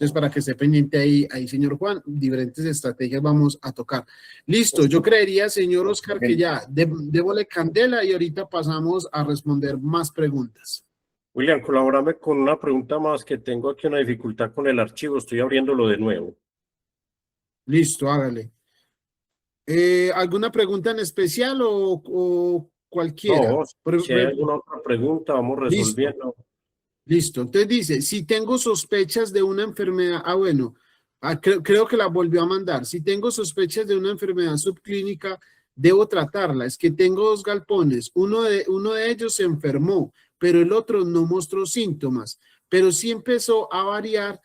Entonces, para que esté pendiente ahí, señor Juan, diferentes estrategias vamos a tocar. Listo, yo creería, señor Oscar, que ya démosle candela y ahorita pasamos a responder más preguntas. William, colabórame con una pregunta más que tengo aquí una dificultad con el archivo. Estoy abriéndolo de nuevo. Listo, hágale. ¿Alguna pregunta en especial o cualquiera? No, si hay alguna otra pregunta, vamos resolviendo. Listo. Entonces dice, si tengo sospechas de una enfermedad, bueno, creo que la volvió a mandar. Si tengo sospechas de una enfermedad subclínica, debo tratarla. Es que tengo 2 galpones. Uno de ellos se enfermó, pero el otro no mostró síntomas, pero sí empezó a variar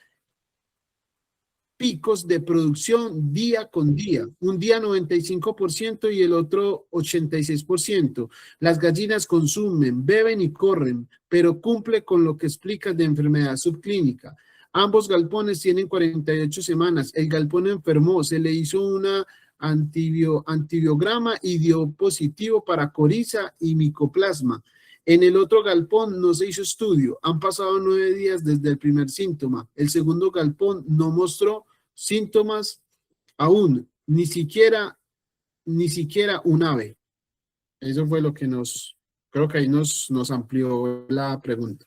picos de producción día con día, un día 95% y el otro 86%. Las gallinas consumen, beben y corren, pero cumple con lo que explicas de enfermedad subclínica. Ambos galpones tienen 48 semanas. El galpón enfermó, se le hizo una antibiograma y dio positivo para coriza y micoplasma. En el otro galpón no se hizo estudio. Han pasado 9 días desde el primer síntoma. El segundo galpón no mostró síntomas aún, ni siquiera un ave. Eso fue lo que creo que ahí nos amplió la pregunta.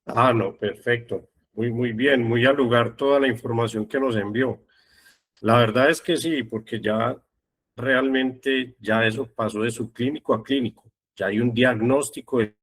Ah, no, perfecto. Muy bien, muy al lugar toda la información que nos envió. La verdad es que sí, porque ya realmente ya eso pasó de subclínico a clínico. Ya hay un diagnóstico de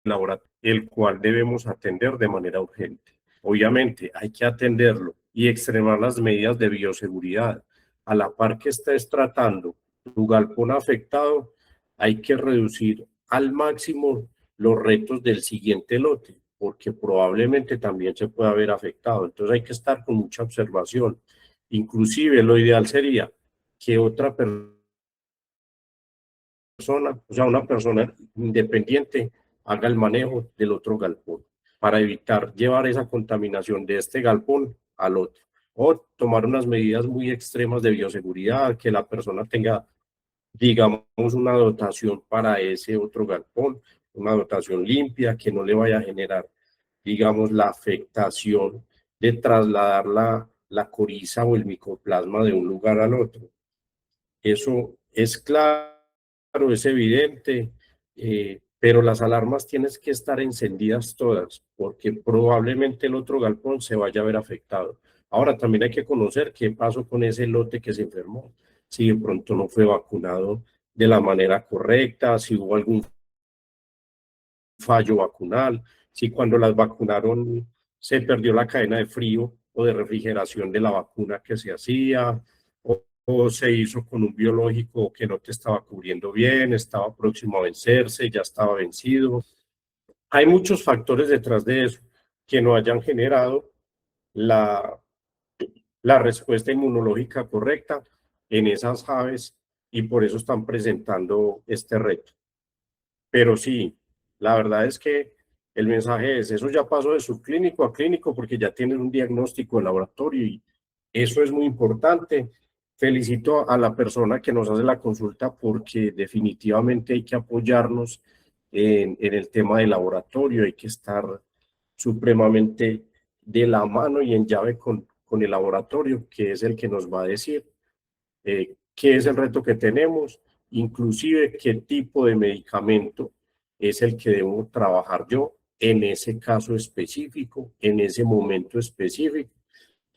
laboratorio, el cual debemos atender de manera urgente. Obviamente hay que atenderlo y extremar las medidas de bioseguridad. A la par que estés tratando tu galpón afectado, hay que reducir al máximo los retos del siguiente lote, porque probablemente también se pueda haber afectado. Entonces hay que estar con mucha observación. Inclusive lo ideal sería que otra persona, o sea, una persona independiente, haga el manejo del otro galpón para evitar llevar esa contaminación de este galpón al otro. O tomar unas medidas muy extremas de bioseguridad, que la persona tenga, digamos, una dotación para ese otro galpón, una dotación limpia, que no le vaya a generar, digamos, la afectación de trasladar la coriza o el micoplasma de un lugar al otro. Eso es claro, es evidente, pero las alarmas tienen que estar encendidas todas, porque probablemente el otro galpón se vaya a ver afectado. Ahora también hay que conocer qué pasó con ese lote que se enfermó, si de pronto no fue vacunado de la manera correcta, si hubo algún fallo vacunal, si cuando las vacunaron se perdió la cadena de frío o de refrigeración de la vacuna que se hacía, o se hizo con un biológico que no te estaba cubriendo bien, estaba próximo a vencerse, ya estaba vencido. Hay muchos factores detrás de eso que no hayan generado la respuesta inmunológica correcta en esas aves y por eso están presentando este reto. Pero sí, la verdad es que el mensaje es, eso ya pasó de subclínico a clínico porque ya tienen un diagnóstico de laboratorio y eso es muy importante. Felicito a la persona que nos hace la consulta porque definitivamente hay que apoyarnos en el tema del laboratorio, hay que estar supremamente de la mano y en llave con el laboratorio, que es el que nos va a decir qué es el reto que tenemos, inclusive qué tipo de medicamento es el que debo trabajar yo en ese caso específico, en ese momento específico,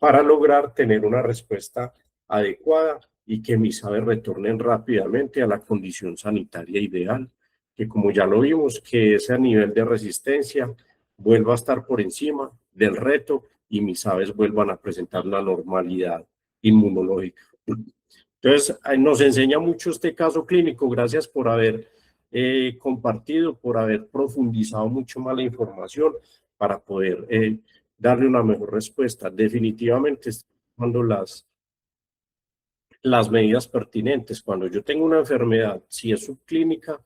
para lograr tener una respuesta adecuada y que mis aves retornen rápidamente a la condición sanitaria ideal, que como ya lo vimos, que ese nivel de resistencia vuelva a estar por encima del reto y mis aves vuelvan a presentar la normalidad inmunológica. Entonces, nos enseña mucho este caso clínico. Gracias por haber compartido, por haber profundizado mucho más la información para poder darle una mejor respuesta. Definitivamente, cuando las medidas pertinentes, cuando yo tengo una enfermedad, si es subclínica,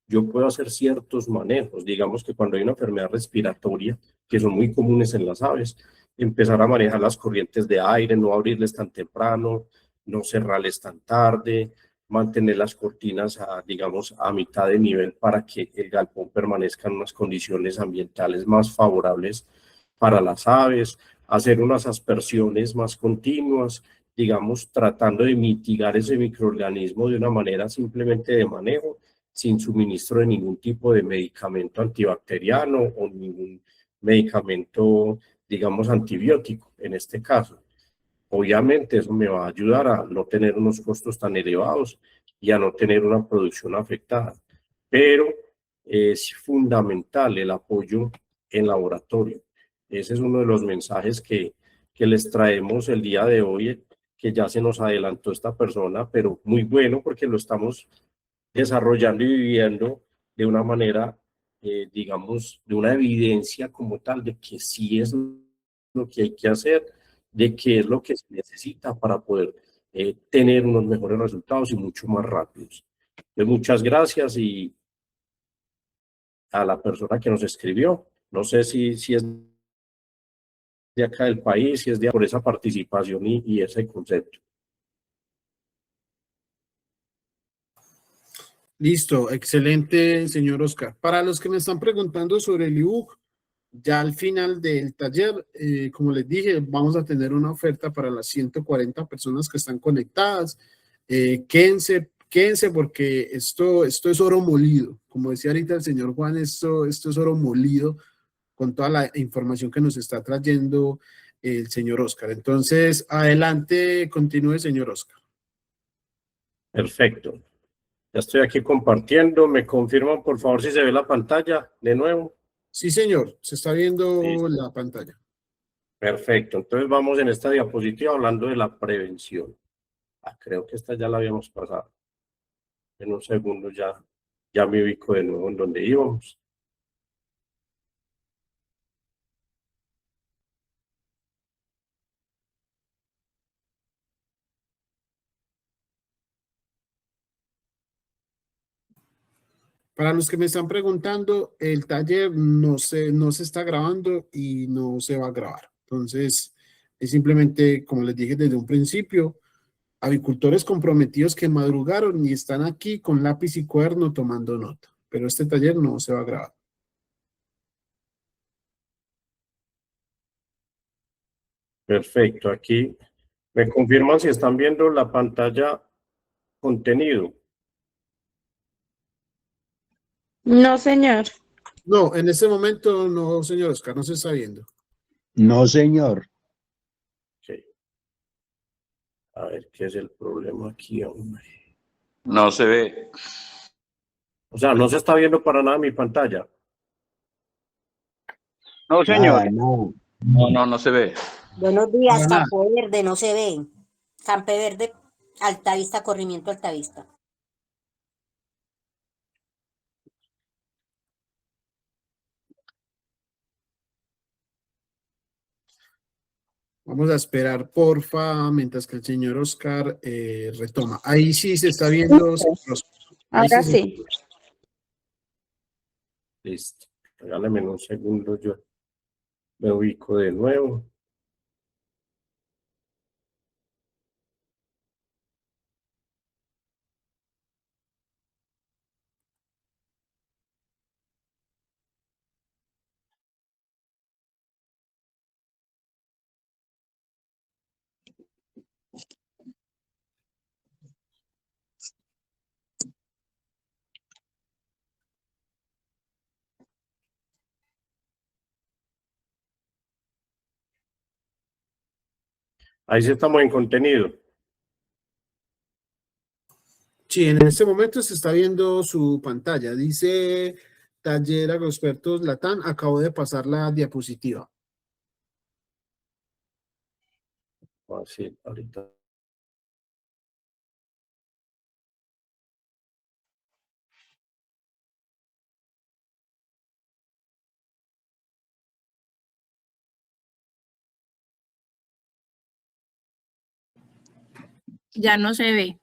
yo puedo hacer ciertos manejos. Digamos que cuando hay una enfermedad respiratoria, que son muy comunes en las aves, empezar a manejar las corrientes de aire, no abrirles tan temprano, no cerrarles tan tarde, mantener las cortinas digamos, a mitad de nivel para que el galpón permanezca en unas condiciones ambientales más favorables para las aves, hacer unas aspersiones más continuas, digamos, tratando de mitigar ese microorganismo de una manera simplemente de manejo, sin suministro de ningún tipo de medicamento antibacteriano o ningún medicamento, digamos, antibiótico en este caso. Obviamente eso me va a ayudar a no tener unos costos tan elevados y a no tener una producción afectada. Pero es fundamental el apoyo en laboratorio. Ese es uno de los mensajes que les traemos el día de hoy, que ya se nos adelantó esta persona, pero muy bueno porque lo estamos desarrollando y viviendo de una manera, digamos, de una evidencia como tal de que sí es lo que hay que hacer, de qué es lo que se necesita para poder tener unos mejores resultados y mucho más rápidos. Entonces, muchas gracias y a la persona que nos escribió. No sé si es de acá del país, si es de por esa participación y ese concepto. Listo, excelente, señor Oscar. Para los que me están preguntando sobre el ebook, ya al final del taller, como les dije, vamos a tener una oferta para las 140 personas que están conectadas. Quédense porque esto es oro molido. Como decía ahorita el señor Juan, esto es oro molido con toda la información que nos está trayendo el señor Oscar. Entonces, adelante, continúe, señor Oscar. Perfecto. Ya estoy aquí compartiendo. ¿Me confirman, por favor, si se ve la pantalla de nuevo? Sí, señor, se está viendo Listo. la pantalla. Perfecto. Entonces vamos en esta diapositiva hablando de la prevención. Creo que esta ya la habíamos pasado. En un segundo ya me ubico de nuevo en donde íbamos. Para los que me están preguntando, el taller no se está grabando y no se va a grabar. Entonces, es simplemente, como les dije desde un principio, avicultores comprometidos que madrugaron y están aquí con lápiz y cuaderno tomando nota. Pero este taller no se va a grabar. Perfecto. Aquí me confirman si están viendo la pantalla contenido. No, señor. No, en este momento no, señor Oscar, no se está viendo. No, señor. Sí. A ver, ¿qué es el problema aquí, hombre? No se ve. O sea, no se está viendo para nada mi pantalla. No, señor. Nada, no. No se ve. Buenos días, Para nada. Campo Verde, no se ve. Campo Verde, Altavista, Corrimiento Altavista. Vamos a esperar, porfa, mientras que el señor Oscar retoma. Ahí sí se está viendo, señor Oscar. Ahí Ahora se- sí. Listo. Regálame un segundo, yo me ubico de nuevo. Ahí sí estamos en contenido. Sí, en este momento se está viendo su pantalla. Dice Taller Agroexpertos Latán. Acabo de pasar la diapositiva. Así, ahorita. Ya no se ve.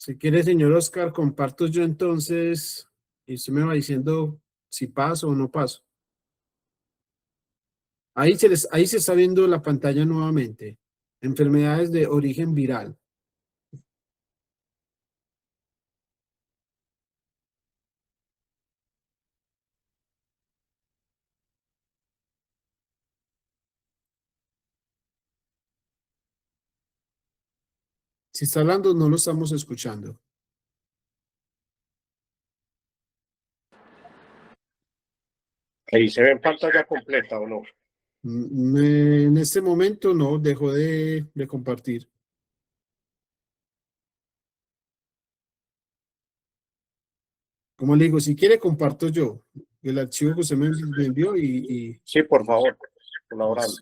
Si quiere, señor Oscar, comparto yo entonces y usted me va diciendo si paso o no paso. Ahí se está viendo la pantalla nuevamente. Enfermedades de origen viral. Si está hablando, no lo estamos escuchando. Ahí se ve en pantalla completa, ¿o no? En este momento no, dejó de compartir. Como le digo, si quiere comparto yo el archivo que usted me envió y Sí, por favor, colaborando.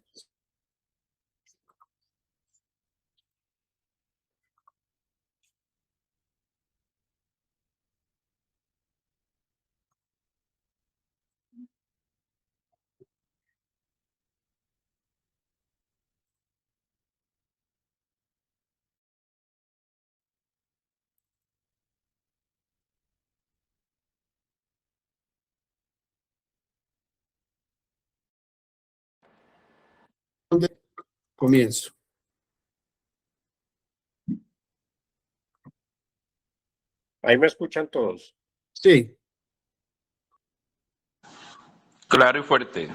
comienzo. Ahí me escuchan todos. Sí. Claro y fuerte.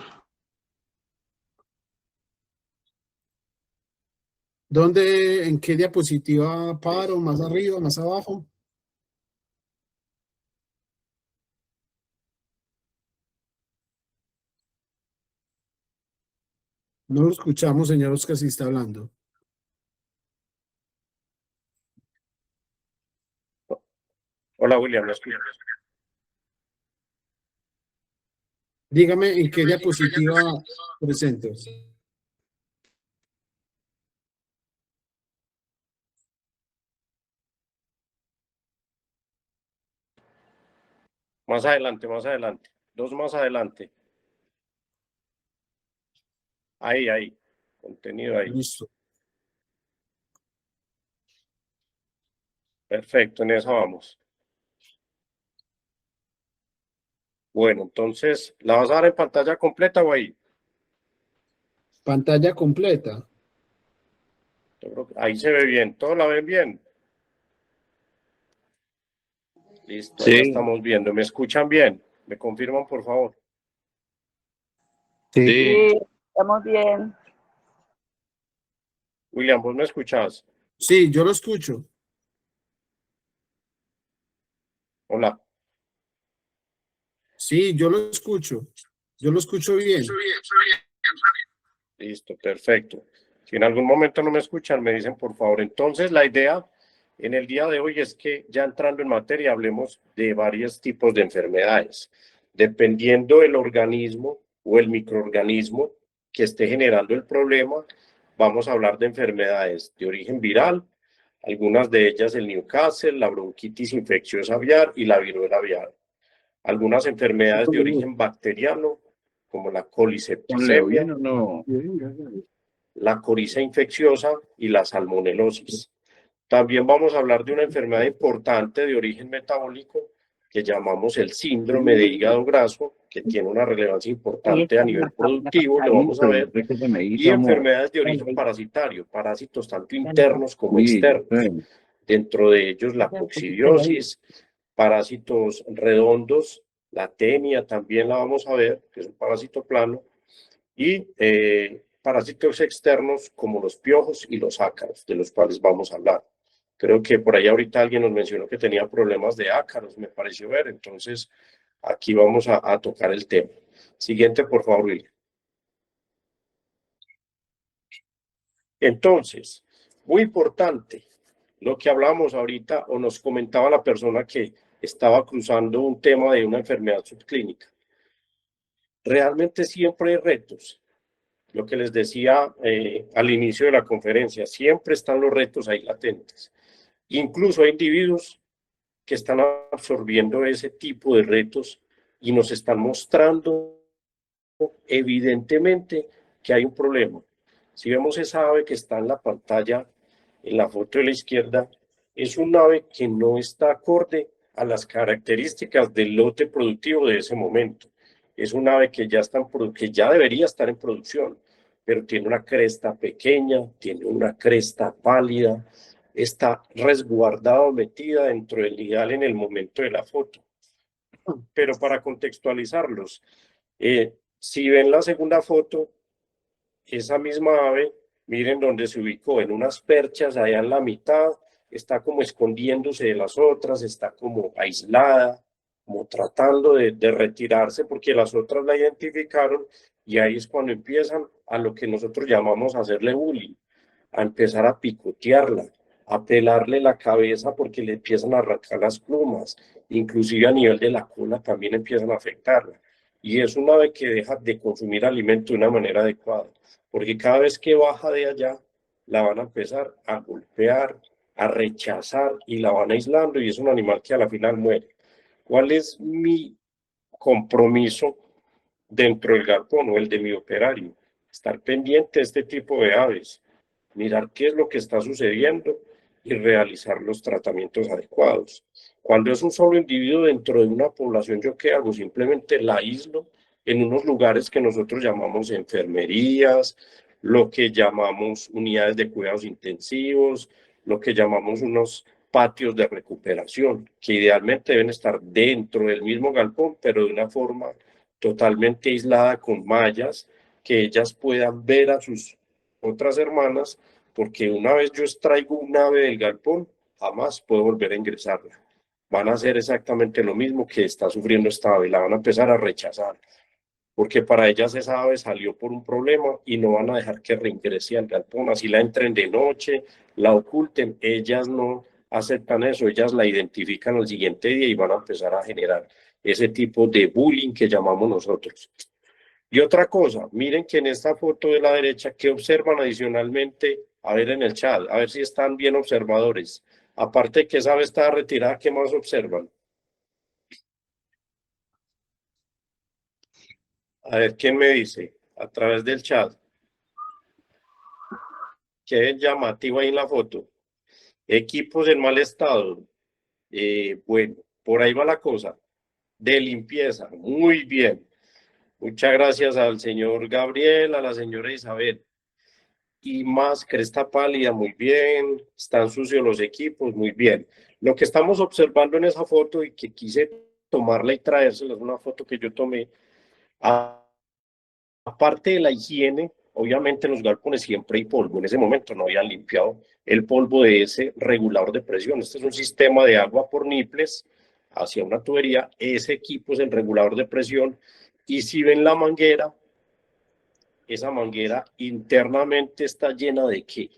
¿Dónde, en qué diapositiva paro? ¿Más arriba, más abajo? No lo escuchamos, señor Oscar, si está hablando. Hola, William, ¿me escuchas? Dígame en qué diapositiva presento. Más adelante, más adelante. Dos más adelante. Ahí. Contenido ahí. Listo. Perfecto, en esa vamos. Bueno, entonces, ¿la vas a dar en pantalla completa o ahí? Pantalla completa. Yo creo que ahí se ve bien. ¿Todos la ven bien? Listo, ahí la estamos viendo. ¿Me escuchan bien? ¿Me confirman, por favor? Sí. Sí, estamos bien. William, ¿vos me escuchás? Sí, yo lo escucho. Hola. Sí, yo lo escucho. Yo lo escucho bien. Listo, perfecto. Si en algún momento no me escuchan, me dicen por favor. Entonces, la idea en el día de hoy es que ya entrando en materia hablemos de varios tipos de enfermedades. Dependiendo del organismo o el microorganismo que esté generando el problema, vamos a hablar de enfermedades de origen viral, algunas de ellas el Newcastle, la bronquitis infecciosa aviar y la viruela aviar. Algunas enfermedades de origen bacteriano, como la colisepticemia, la coriza infecciosa y la salmonelosis. También vamos a hablar de una enfermedad importante de origen metabólico que llamamos el síndrome de hígado graso, que tiene una relevancia importante a nivel productivo, lo vamos a ver, y enfermedades de origen parasitario, parásitos tanto internos como externos, dentro de ellos la coccidiosis, parásitos redondos, la tenia también la vamos a ver, que es un parásito plano, y parásitos externos como los piojos y los ácaros, de los cuales vamos a hablar. Creo que por ahí ahorita alguien nos mencionó que tenía problemas de ácaros, me pareció ver, entonces aquí vamos a tocar el tema. Siguiente, por favor, William. Entonces, muy importante, lo que hablamos ahorita o nos comentaba la persona que estaba cruzando un tema de una enfermedad subclínica. Realmente siempre hay retos. Lo que les decía al inicio de la conferencia, siempre están los retos ahí latentes. Incluso hay individuos que están absorbiendo ese tipo de retos y nos están mostrando evidentemente que hay un problema. Si vemos esa ave que está en la pantalla, en la foto de la izquierda, es un ave que no está acorde a las características del lote productivo de ese momento. Es un ave que que ya debería estar en producción, pero tiene una cresta pequeña, tiene una cresta pálida, está resguardada o metida dentro del nidal en el momento de la foto. Pero para contextualizarlos, si ven la segunda foto, esa misma ave, miren dónde se ubicó, en unas perchas allá en la mitad, está como escondiéndose de las otras, está como aislada, como tratando de retirarse porque las otras la identificaron, y ahí es cuando empiezan a lo que nosotros llamamos hacerle bullying, a empezar a picotearla, a pelarle la cabeza porque le empiezan a arrancar las plumas, inclusive a nivel de la cola también empiezan a afectarla. Y es una ave que deja de consumir alimento de una manera adecuada, porque cada vez que baja de allá, la van a empezar a golpear, a rechazar y la van aislando, y es un animal que a la final muere. ¿Cuál es mi compromiso dentro del galpón o el de mi operario? Estar pendiente de este tipo de aves, mirar qué es lo que está sucediendo y realizar los tratamientos adecuados. Cuando es un solo individuo dentro de una población, ¿yo qué hago? Simplemente la aíslo en unos lugares que nosotros llamamos enfermerías, lo que llamamos unidades de cuidados intensivos, lo que llamamos unos patios de recuperación, que idealmente deben estar dentro del mismo galpón, pero de una forma totalmente aislada con mallas, que ellas puedan ver a sus otras hermanas, porque una vez yo extraigo un ave del galpón, jamás puedo volver a ingresarla. Van a hacer exactamente lo mismo que está sufriendo esta ave, la van a empezar a rechazar, porque para ellas esa ave salió por un problema y no van a dejar que reingrese al galpón, así la entren de noche, la oculten, ellas no aceptan eso, ellas la identifican al siguiente día y van a empezar a generar ese tipo de bullying que llamamos nosotros. Y otra cosa, miren que en esta foto de la derecha, ¿qué observan adicionalmente? A ver en el chat, a ver si están bien observadores. Aparte de que esa ave está retirada, ¿qué más observan? A ver, ¿quién me dice? A través del chat. Qué llamativo ahí en la foto. Equipos en mal estado. Bueno, por ahí va la cosa. De limpieza, muy bien. Muchas gracias al señor Gabriel, a la señora Isabel. Y más cresta pálida, muy bien. Están sucios los equipos, muy bien. Lo que estamos observando en esa foto y que quise tomarla y traérsela, es una foto que yo tomé. Aparte de la higiene, obviamente en los galpones siempre hay polvo. En ese momento no habían limpiado el polvo de ese regulador de presión. Este es un sistema de agua por niples hacia una tubería. Ese equipo es el regulador de presión. Y si ven la manguera, esa manguera internamente está llena ¿de qué?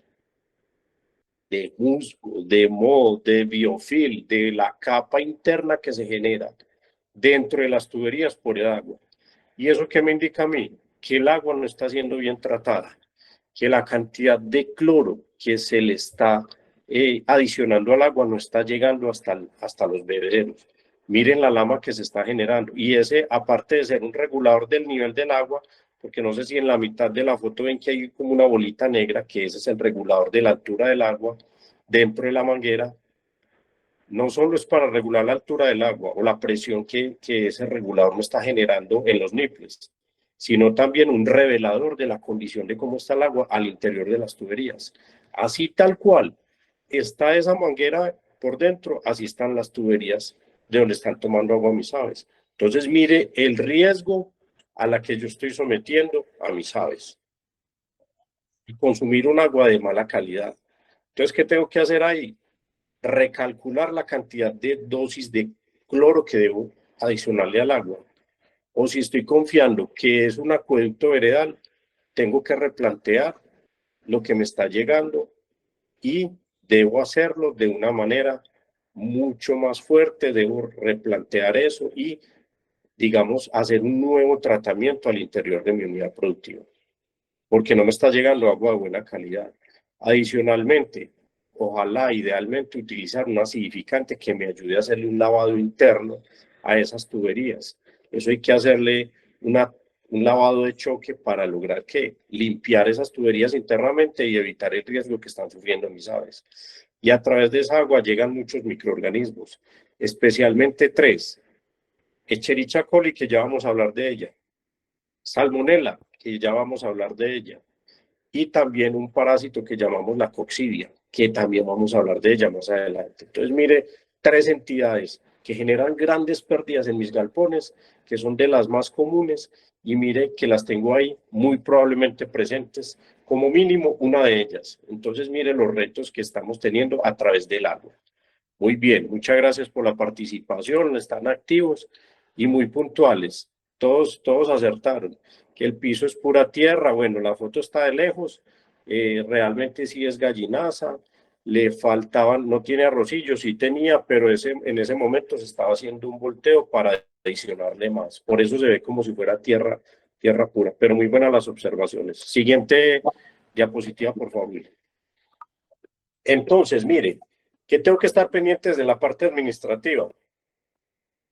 De musgo, de moho, de biofilm, de la capa interna que se genera dentro de las tuberías por el agua. ¿Y eso qué me indica a mí? Que el agua no está siendo bien tratada, que la cantidad de cloro que se le está adicionando al agua no está llegando hasta los bebederos. Miren la lama que se está generando. Y ese, aparte de ser un regulador del nivel del agua, porque no sé si en la mitad de la foto ven que hay como una bolita negra, que ese es el regulador de la altura del agua dentro de la manguera. No solo es para regular la altura del agua o la presión que ese regulador no está generando en los niples, sino también un revelador de la condición de cómo está el agua al interior de las tuberías. Así tal cual está esa manguera por dentro, así están las tuberías de donde están tomando agua mis aves. Entonces mire el riesgo a la que yo estoy sometiendo a mis aves. Y consumir un agua de mala calidad. Entonces, ¿qué tengo que hacer ahí? Recalcular la cantidad de dosis de cloro que debo adicionarle al agua. O si estoy confiando que es un acueducto veredal, tengo que replantear lo que me está llegando y debo hacerlo de una manera mucho más fuerte, debo replantear eso y, digamos, hacer un nuevo tratamiento al interior de mi unidad productiva, porque no me está llegando agua de buena calidad. Adicionalmente, ojalá idealmente utilizar un acidificante que me ayude a hacerle un lavado interno a esas tuberías. Eso hay que hacerle un lavado de choque para lograr que limpiar esas tuberías internamente y evitar el riesgo que están sufriendo mis aves. y a través de esa agua llegan muchos microorganismos, especialmente 3. Escherichia coli, que ya vamos a hablar de ella. Salmonella, que ya vamos a hablar de ella. Y también un parásito que llamamos la coccidia, que también vamos a hablar de ella más adelante. Entonces, mire, 3 entidades que generan grandes pérdidas en mis galpones, que son de las más comunes, y mire que las tengo ahí muy probablemente presentes, como mínimo una de ellas. Entonces, mire los retos que estamos teniendo a través del agua. Muy bien, muchas gracias por la participación, están activos y muy puntuales. Todos acertaron que el piso es pura tierra. Bueno, la foto está de lejos, realmente sí es gallinaza, le faltaban, no tiene arrocillo, sí tenía, pero en ese momento se estaba haciendo un volteo para adicionarle más. Por eso se ve como si fuera tierra pura, pero muy buenas las observaciones. Siguiente diapositiva, por favor. Entonces, mire, ¿qué tengo que estar pendientes de la parte administrativa?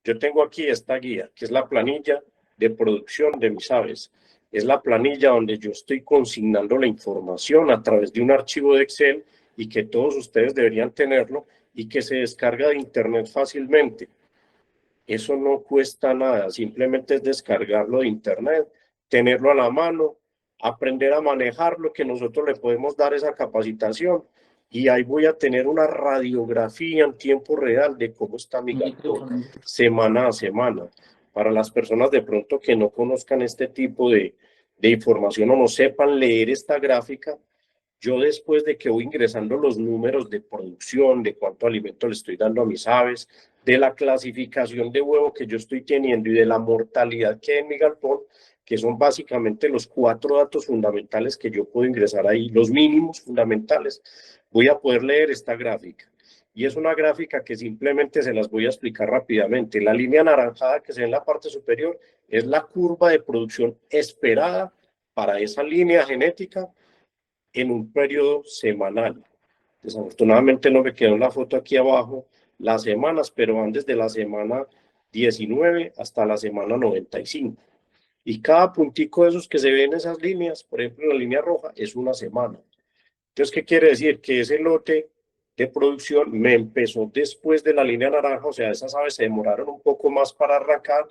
Yo tengo aquí esta guía, que es la planilla de producción de mis aves. Es la planilla donde yo estoy consignando la información a través de un archivo de Excel y que todos ustedes deberían tenerlo y que se descarga de internet fácilmente. Eso no cuesta nada, simplemente es descargarlo de internet, tenerlo a la mano, aprender a manejarlo, que nosotros le podemos dar esa capacitación y ahí voy a tener una radiografía en tiempo real de cómo está mi galpón, semana a semana. Para las personas de pronto que no conozcan este tipo de información o no sepan leer esta gráfica, yo después de que voy ingresando los números de producción, de cuánto alimento le estoy dando a mis aves, de la clasificación de huevo que yo estoy teniendo y de la mortalidad que hay en mi galpón, que son básicamente los 4 datos fundamentales que yo puedo ingresar ahí, los mínimos fundamentales, voy a poder leer esta gráfica. Y es una gráfica que simplemente se las voy a explicar rápidamente. La línea anaranjada que se ve en la parte superior es la curva de producción esperada para esa línea genética en un periodo semanal. Desafortunadamente no me quedó en la foto aquí abajo las semanas, pero van desde la semana 19 hasta la semana 95. Y cada puntico de esos que se ven en esas líneas, por ejemplo, la línea roja, es una semana. Entonces, ¿qué quiere decir? Que ese lote de producción me empezó después de la línea naranja, o sea, esas aves se demoraron un poco más para arrancar,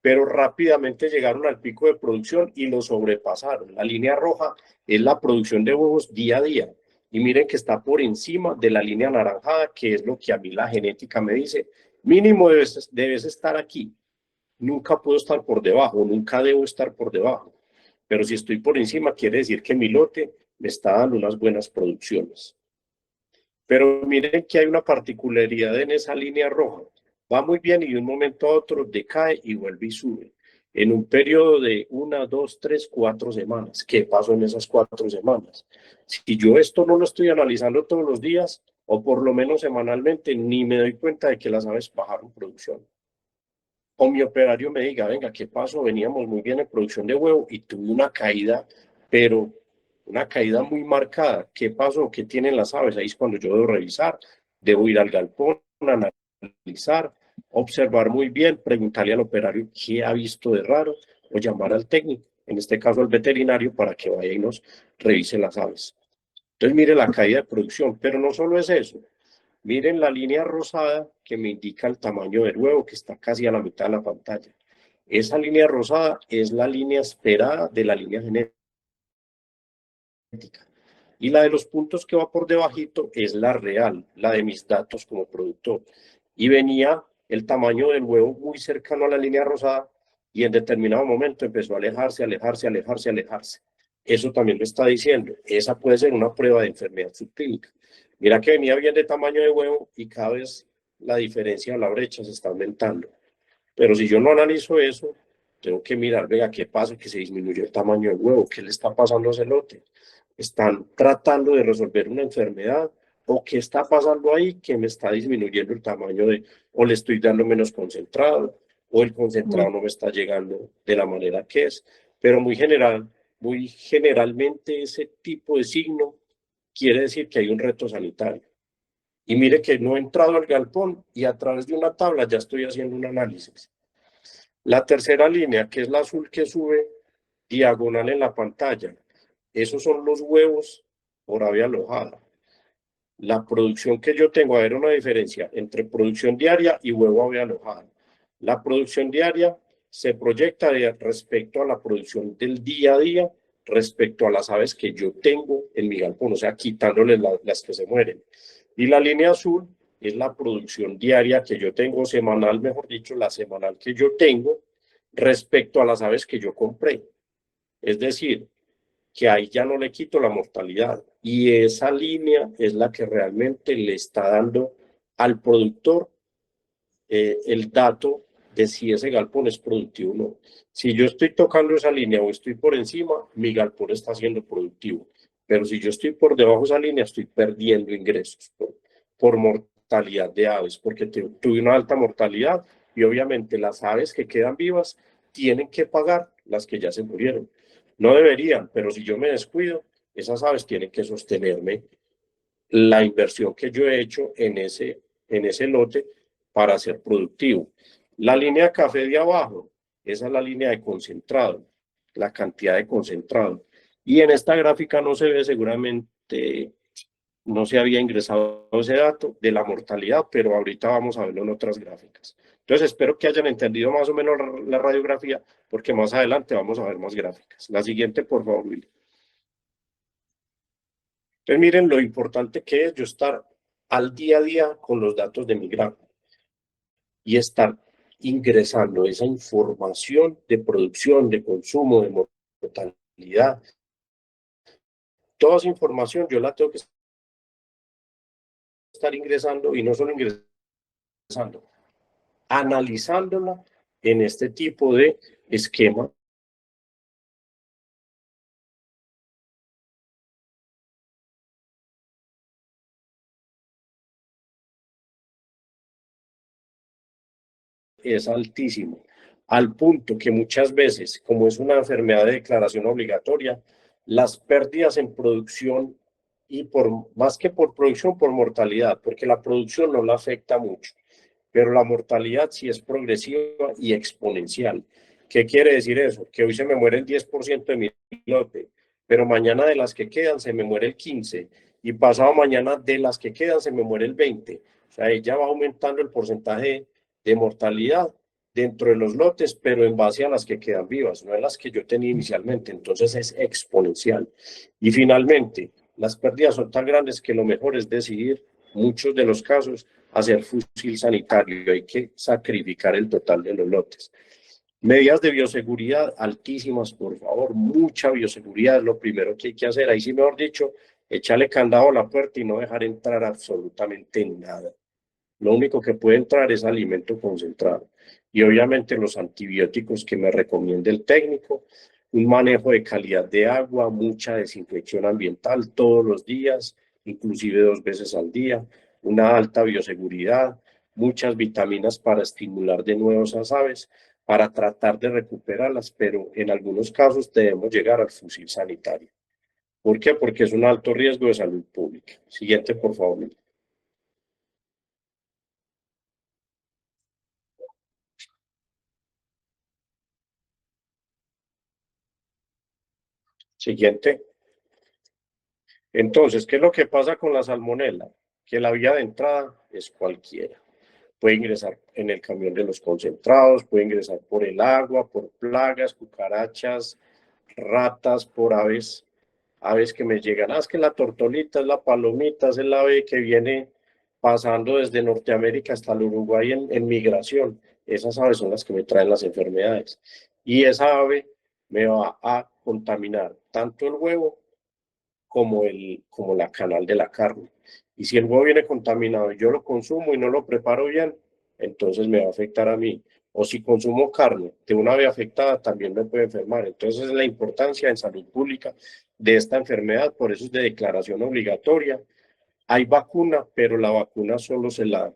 pero rápidamente llegaron al pico de producción y lo sobrepasaron. La línea roja es la producción de huevos día a día. Y miren que está por encima de la línea anaranjada, que es lo que a mí la genética me dice. Mínimo debes estar aquí. Nunca puedo estar por debajo, nunca debo estar por debajo. Pero si estoy por encima, quiere decir que mi lote me está dando unas buenas producciones. Pero miren que hay una particularidad en esa línea roja. Va muy bien y de un momento a otro decae y vuelve y sube. En un periodo de 1, 2, 3, 4 semanas. ¿Qué pasó en esas 4 semanas? Si yo esto no lo estoy analizando todos los días, o por lo menos semanalmente, ni me doy cuenta de que las aves bajaron producción. O mi operario me diga, venga, ¿qué pasó? Veníamos muy bien en producción de huevo y tuve una caída, pero una caída muy marcada. ¿Qué pasó? ¿Qué tienen las aves? Ahí es cuando yo debo revisar, debo ir al galpón, analizar, observar muy bien, preguntarle al operario qué ha visto de raro o llamar al técnico, en este caso al veterinario, para que vaya y nos revise las aves. Entonces, mire la caída de producción, pero no solo es eso. Miren la línea rosada que me indica el tamaño del huevo, que está casi a la mitad de la pantalla. Esa línea rosada es la línea esperada de la línea genética. Y la de los puntos que va por debajito es la real, la de mis datos como productor. Y venía el tamaño del huevo muy cercano a la línea rosada y en determinado momento empezó a alejarse. Eso también lo está diciendo. Esa puede ser una prueba de enfermedad subclínica. Mira que venía bien de tamaño de huevo y cada vez la diferencia o la brecha se está aumentando. Pero si yo no analizo eso, tengo que mirar, venga, ¿qué pasa? Que se disminuyó el tamaño del huevo. ¿Qué le está pasando a ese lote? ¿Están tratando de resolver una enfermedad? ¿O qué está pasando ahí que me está disminuyendo el tamaño o le estoy dando menos concentrado, o el concentrado no me está llegando de la manera que es? Pero muy generalmente ese tipo de signo quiere decir que hay un reto sanitario. Y mire que no he entrado al galpón y a través de una tabla ya estoy haciendo un análisis. La tercera línea, que es la azul que sube diagonal en la pantalla, esos son los huevos por ave alojada. La producción que yo tengo, a ver una diferencia entre producción diaria y huevo ave alojada. La producción diaria se proyecta respecto a la producción del día a día, respecto a las aves que yo tengo en mi galpón, o sea, quitándoles las que se mueren. Y la línea azul es la producción diaria que yo tengo, semanal, mejor dicho, la semanal que yo tengo respecto a las aves que yo compré. Es decir, que ahí ya no le quito la mortalidad. Y esa línea es la que realmente le está dando al productor el dato de si ese galpón es productivo o no. Si yo estoy tocando esa línea o estoy por encima, mi galpón está siendo productivo. Pero si yo estoy por debajo de esa línea, estoy perdiendo ingresos por mortalidad de aves, porque tuve una alta mortalidad y obviamente las aves que quedan vivas tienen que pagar las que ya se murieron. No deberían, pero si yo me descuido, esas aves tienen que sostenerme la inversión que yo he hecho en ese lote para ser productivo. La línea café de abajo, esa es la línea de concentrado, la cantidad de concentrado. Y en esta gráfica no se ve, seguramente no se había ingresado ese dato de la mortalidad, pero ahorita vamos a verlo en otras gráficas. Entonces espero que hayan entendido más o menos la radiografía, porque más adelante vamos a ver más gráficas. La siguiente, por favor, Willy. Entonces miren lo importante que es yo estar al día a día con los datos de mi granja y estar ingresando esa información de producción, de consumo, de mortalidad. Toda esa información yo la tengo que estar ingresando y no solo ingresando, analizándola en este tipo de esquema. Es altísimo, al punto que muchas veces, como es una enfermedad de declaración obligatoria, las pérdidas en producción, y más que por producción, por mortalidad, porque la producción no la afecta mucho, pero la mortalidad sí es progresiva y exponencial. ¿Qué quiere decir eso? Que hoy se me muere el 10% de mi lote, pero mañana de las que quedan se me muere el 15%, y pasado mañana de las que quedan se me muere el 20%. O sea, ella va aumentando el porcentaje de mortalidad dentro de los lotes, pero en base a las que quedan vivas, no en las que yo tenía inicialmente. Entonces es exponencial. Y finalmente, las pérdidas son tan grandes que lo mejor es decidir, muchos de los casos, hacer fusil sanitario. Hay que sacrificar el total de los lotes. Medidas de bioseguridad altísimas, por favor, mucha bioseguridad es lo primero que hay que hacer. Ahí sí, mejor dicho, echarle candado a la puerta y no dejar entrar absolutamente nada. Lo único que puede entrar es alimento concentrado. Y obviamente los antibióticos que me recomienda el técnico, un manejo de calidad de agua, mucha desinfección ambiental todos los días, inclusive 2 veces al día, una alta bioseguridad, muchas vitaminas para estimular de nuevo esas aves, para tratar de recuperarlas, pero en algunos casos debemos llegar al fusil sanitario. ¿Por qué? Porque es un alto riesgo de salud pública. Siguiente, por favor. Siguiente. Entonces, ¿qué es lo que pasa con la salmonela? Que la vía de entrada es cualquiera. Puede ingresar en el camión de los concentrados, puede ingresar por el agua, por plagas, cucarachas, ratas, por aves que me llegan. Es que la tortolita, es la palomita, es el ave que viene pasando desde Norteamérica hasta el Uruguay en migración. Esas aves son las que me traen las enfermedades. Y esa ave me va a contaminar tanto el huevo como la canal de la carne. Y si el huevo viene contaminado y yo lo consumo y no lo preparo bien, entonces me va a afectar a mí. O si consumo carne de una ave afectada, también me puede enfermar. Entonces es la importancia en salud pública de esta enfermedad, por eso es de declaración obligatoria. Hay vacuna, pero la vacuna solo se la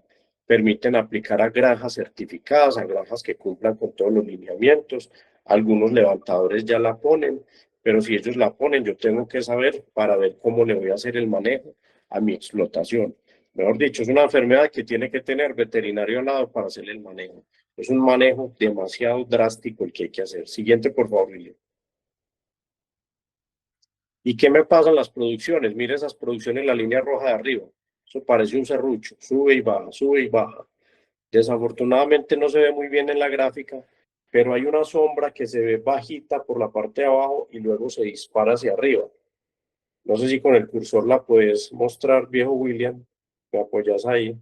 permiten aplicar a granjas certificadas, a granjas que cumplan con todos los lineamientos. Algunos levantadores ya la ponen, pero si ellos la ponen, yo tengo que saber para ver cómo le voy a hacer el manejo a mi explotación. Mejor dicho, es una enfermedad que tiene que tener veterinario al lado para hacer el manejo. Es un manejo demasiado drástico el que hay que hacer. Siguiente, por favor, Lili. ¿Y qué me pasa en las producciones? Mire esas producciones en la línea roja de arriba. Eso parece un serrucho, sube y baja, sube y baja. Desafortunadamente no se ve muy bien en la gráfica, pero hay una sombra que se ve bajita por la parte de abajo y luego se dispara hacia arriba. No sé si con el cursor la puedes mostrar, viejo William. Me apoyas ahí.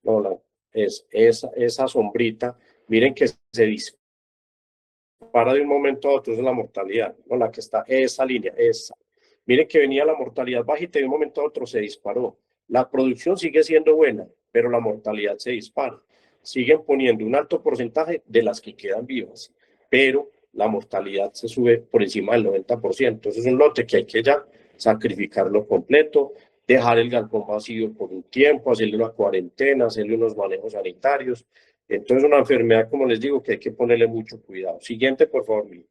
No, es esa sombrita. Miren que se dispara de un momento a otro, es la mortalidad. No, la que está, esa línea, esa. Miren que venía la mortalidad bajita y de un momento a otro se disparó. La producción sigue siendo buena, pero la mortalidad se dispara. Siguen poniendo un alto porcentaje de las que quedan vivas, pero la mortalidad se sube por encima del 90%. Entonces es un lote que hay que ya sacrificarlo completo, dejar el galpón vacío por un tiempo, hacerle una cuarentena, hacerle unos manejos sanitarios. Entonces una enfermedad, como les digo, que hay que ponerle mucho cuidado. Siguiente, por favor, Miguel.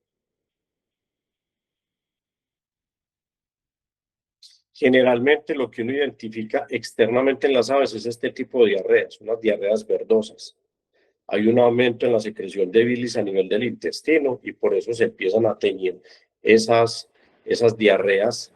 Generalmente lo que uno identifica externamente en las aves es este tipo de diarreas, unas diarreas verdosas. Hay un aumento en la secreción de bilis a nivel del intestino y por eso se empiezan a teñir esas diarreas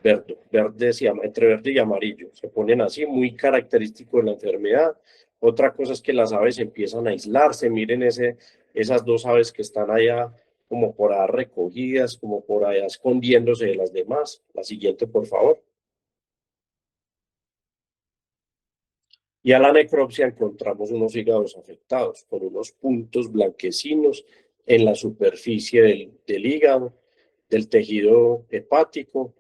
verdes y, entre verde y amarillo. Se ponen así, muy característico de la enfermedad. Otra cosa es que las aves empiezan a aislarse. Miren esas dos aves que están allá como por allá recogidas, como por allá escondiéndose de las demás. La siguiente, por favor. Y a la necropsia encontramos unos hígados afectados con unos puntos blanquecinos en la superficie del hígado, del tejido hepático.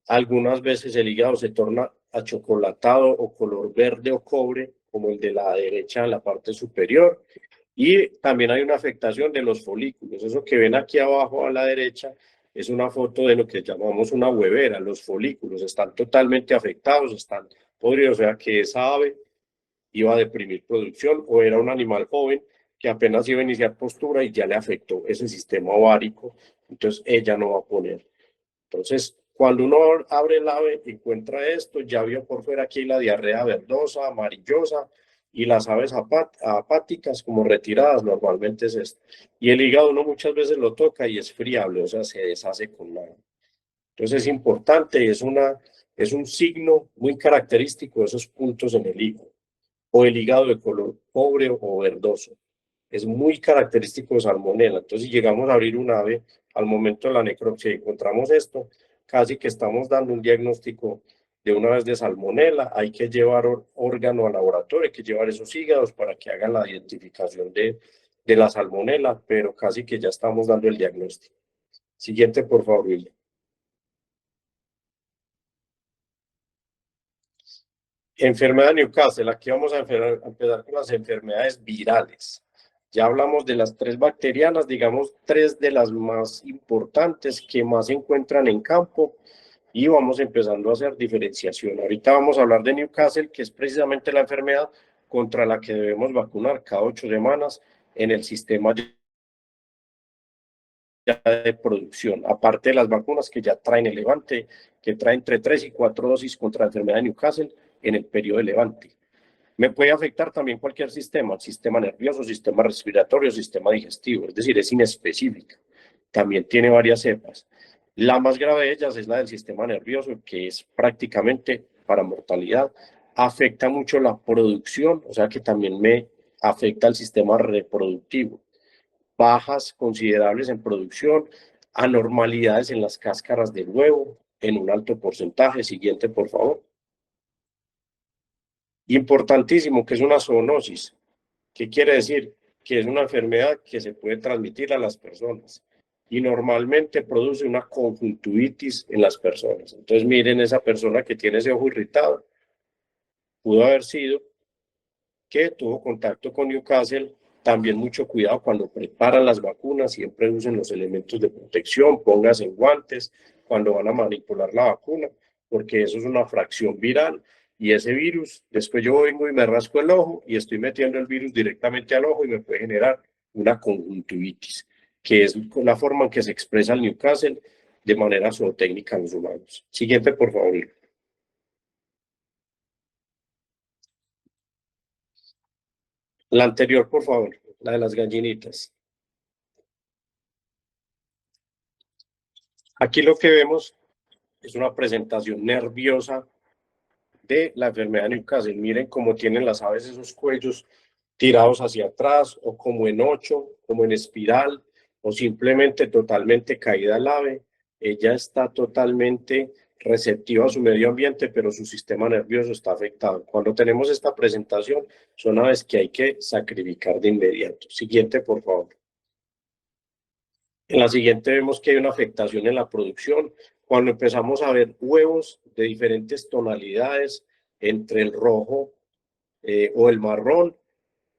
Algunas veces el hígado se torna achocolatado o color verde o cobre, como el de la derecha en la parte superior. Y también hay una afectación de los folículos. Eso que ven aquí abajo a la derecha es una foto de lo que llamamos una huevera. Los folículos están totalmente afectados, están podridos, o sea que esa ave iba a deprimir producción o era un animal joven que apenas iba a iniciar postura y ya le afectó ese sistema ovárico, entonces ella no va a poner. Entonces, cuando uno abre el ave, encuentra esto, ya vio por fuera aquí la diarrea verdosa, amarillosa, y las aves apáticas como retiradas, normalmente es esto. Y el hígado uno muchas veces lo toca y es friable, o sea, se deshace con nada. Entonces es importante, es un signo muy característico de esos puntos en el hígado, o el hígado de color cobre o verdoso. Es muy característico de Salmonella. Entonces, si llegamos a abrir un ave, al momento de la necropsia y encontramos esto, casi que estamos dando un diagnóstico de una vez de Salmonella. Hay que llevar órgano al laboratorio, hay que llevar esos hígados para que hagan la identificación de la Salmonella, pero casi que ya estamos dando el diagnóstico. Siguiente, por favor, William. Enfermedad de Newcastle. Aquí vamos a empezar con las enfermedades virales. Ya hablamos de las 3 bacterianas, digamos 3 de las más importantes que más se encuentran en campo y vamos empezando a hacer diferenciación. Ahorita vamos a hablar de Newcastle, que es precisamente la enfermedad contra la que debemos vacunar cada 8 semanas en el sistema de producción, aparte de las vacunas que ya traen el Levante, que traen entre 3 y 4 dosis contra la enfermedad de Newcastle en el periodo de Levante. Me puede afectar también cualquier sistema, sistema nervioso, sistema respiratorio, sistema digestivo, es decir, es inespecífica. También tiene varias cepas. La más grave de ellas es la del sistema nervioso, que es prácticamente para mortalidad. Afecta mucho la producción, o sea que también me afecta el sistema reproductivo. Bajas considerables en producción, anormalidades en las cáscaras del huevo, en un alto porcentaje. Siguiente, por favor. Importantísimo, que es una zoonosis. ¿Qué quiere decir? Que es una enfermedad que se puede transmitir a las personas y normalmente produce una conjuntivitis en las personas. Entonces miren esa persona que tiene ese ojo irritado. Pudo haber sido que tuvo contacto con Newcastle. También mucho cuidado cuando preparan las vacunas, siempre usen los elementos de protección, pónganse guantes cuando van a manipular la vacuna, porque eso es una fracción viral y ese virus, después yo vengo y me rasco el ojo y estoy metiendo el virus directamente al ojo y me puede generar una conjuntivitis, que es la forma en que se expresa el Newcastle de manera zootécnica en los humanos. Siguiente, por favor. La anterior, por favor, la de las gallinitas. Aquí lo que vemos es una presentación nerviosa de la enfermedad de Newcastle. Miren cómo tienen las aves esos cuellos tirados hacia atrás o como en 8, como en espiral o simplemente totalmente caída el ave. Ella está totalmente receptiva a su medio ambiente, pero su sistema nervioso está afectado. Cuando tenemos esta presentación, son aves que hay que sacrificar de inmediato. Siguiente, por favor. En la siguiente vemos que hay una afectación en la producción. Cuando empezamos a ver huevos de diferentes tonalidades entre el rojo o el marrón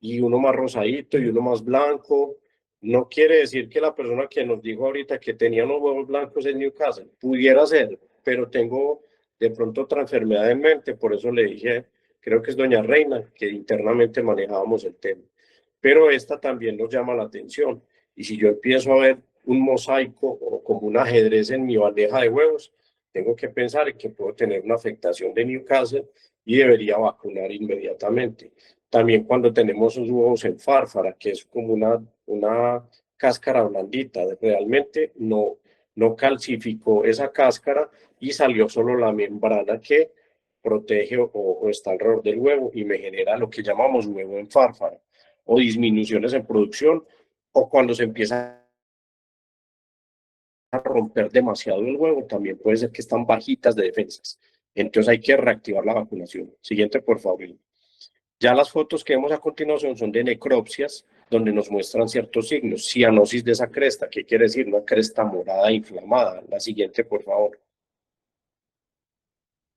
y uno más rosadito y uno más blanco, no quiere decir que la persona que nos dijo ahorita que tenía unos huevos blancos en Newcastle, pudiera ser, pero tengo de pronto otra enfermedad en mente, por eso le dije, creo que es doña Reina, que internamente manejábamos el tema. Pero esta también nos llama la atención. Y si yo empiezo a ver un mosaico o como un ajedrez en mi bandeja de huevos, tengo que pensar que puedo tener una afectación de Newcastle y debería vacunar inmediatamente. También cuando tenemos los huevos en fárfara, que es como una cáscara blandita, realmente no calcificó esa cáscara y salió solo la membrana que protege o está alrededor del huevo y me genera lo que llamamos huevo en fárfara o disminuciones en producción o cuando se empieza a romper demasiado el huevo, también puede ser que están bajitas de defensas. Entonces hay que reactivar la vacunación. Siguiente, por favor. Ya las fotos que vemos a continuación son de necropsias, donde nos muestran ciertos signos. Cianosis de esa cresta, ¿qué quiere decir? Una cresta morada inflamada. La siguiente, por favor.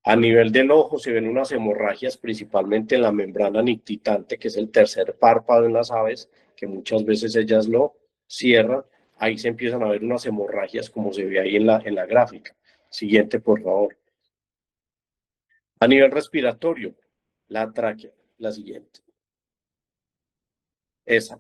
A nivel del ojo se ven unas hemorragias, principalmente en la membrana nictitante, que es el tercer párpado en las aves, que muchas veces ellas lo cierran. Ahí se empiezan a ver unas hemorragias, como se ve ahí en la gráfica. Siguiente, por favor. A nivel respiratorio, la tráquea, la siguiente. Esa.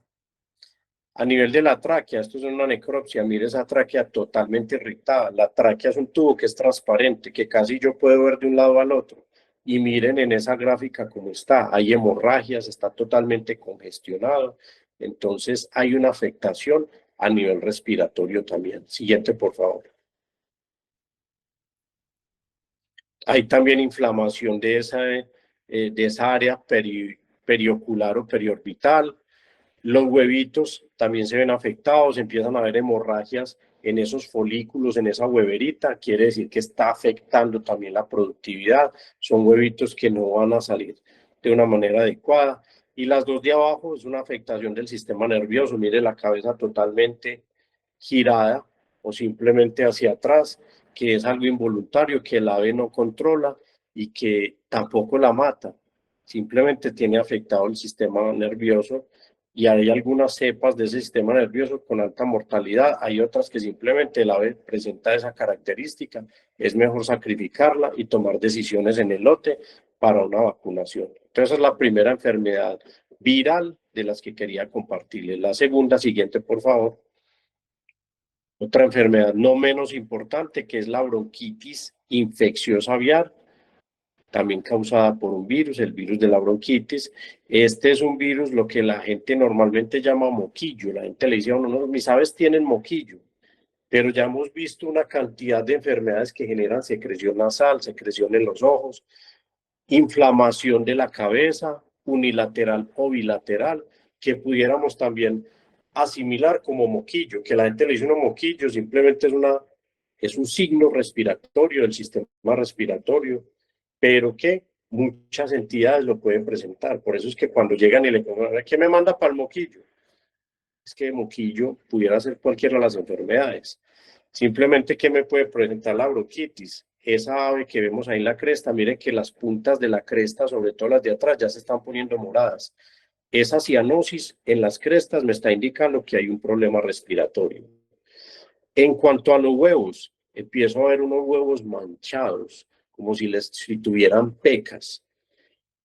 A nivel de la tráquea, esto es una necropsia, mire esa tráquea totalmente irritada. La tráquea es un tubo que es transparente, que casi yo puedo ver de un lado al otro. Y miren en esa gráfica cómo está. Hay hemorragias, está totalmente congestionado. Entonces hay una afectación a nivel respiratorio también. Siguiente, por favor. Hay también inflamación de esa área periocular o periorbital. Los huevitos también se ven afectados, empiezan a haber hemorragias en esos folículos, en esa hueverita, quiere decir que está afectando también la productividad. Son huevitos que no van a salir de una manera adecuada. Y las dos de abajo es una afectación del sistema nervioso. Mire la cabeza totalmente girada o simplemente hacia atrás, que es algo involuntario que el ave no controla y que tampoco la mata. Simplemente tiene afectado el sistema nervioso y hay algunas cepas de ese sistema nervioso con alta mortalidad. Hay otras que simplemente el ave presenta esa característica. Es mejor sacrificarla y tomar decisiones en el lote para una vacunación. Entonces, es la primera enfermedad viral de las que quería compartirles. La segunda, siguiente, por favor. Otra enfermedad no menos importante, que es la bronquitis infecciosa aviar, también causada por un virus, el virus de la bronquitis. Este es un virus, lo que la gente normalmente llama moquillo. La gente le dice a uno, no, mis aves tienen moquillo, pero ya hemos visto una cantidad de enfermedades que generan secreción nasal, secreción en los ojos, inflamación de la cabeza, unilateral o bilateral, que pudiéramos también asimilar como moquillo, que la gente le dice uno moquillo, simplemente es un signo respiratorio del sistema respiratorio, pero que muchas entidades lo pueden presentar. Por eso es que cuando llegan y le preguntan, ¿qué me manda para el moquillo? Es que moquillo pudiera ser cualquiera de las enfermedades. Simplemente, ¿qué me puede presentar la bronquitis? Esa ave que vemos ahí en la cresta, miren que las puntas de la cresta, sobre todo las de atrás, ya se están poniendo moradas. Esa cianosis en las crestas me está indicando que hay un problema respiratorio. En cuanto a los huevos, empiezo a ver unos huevos manchados, como si tuvieran pecas.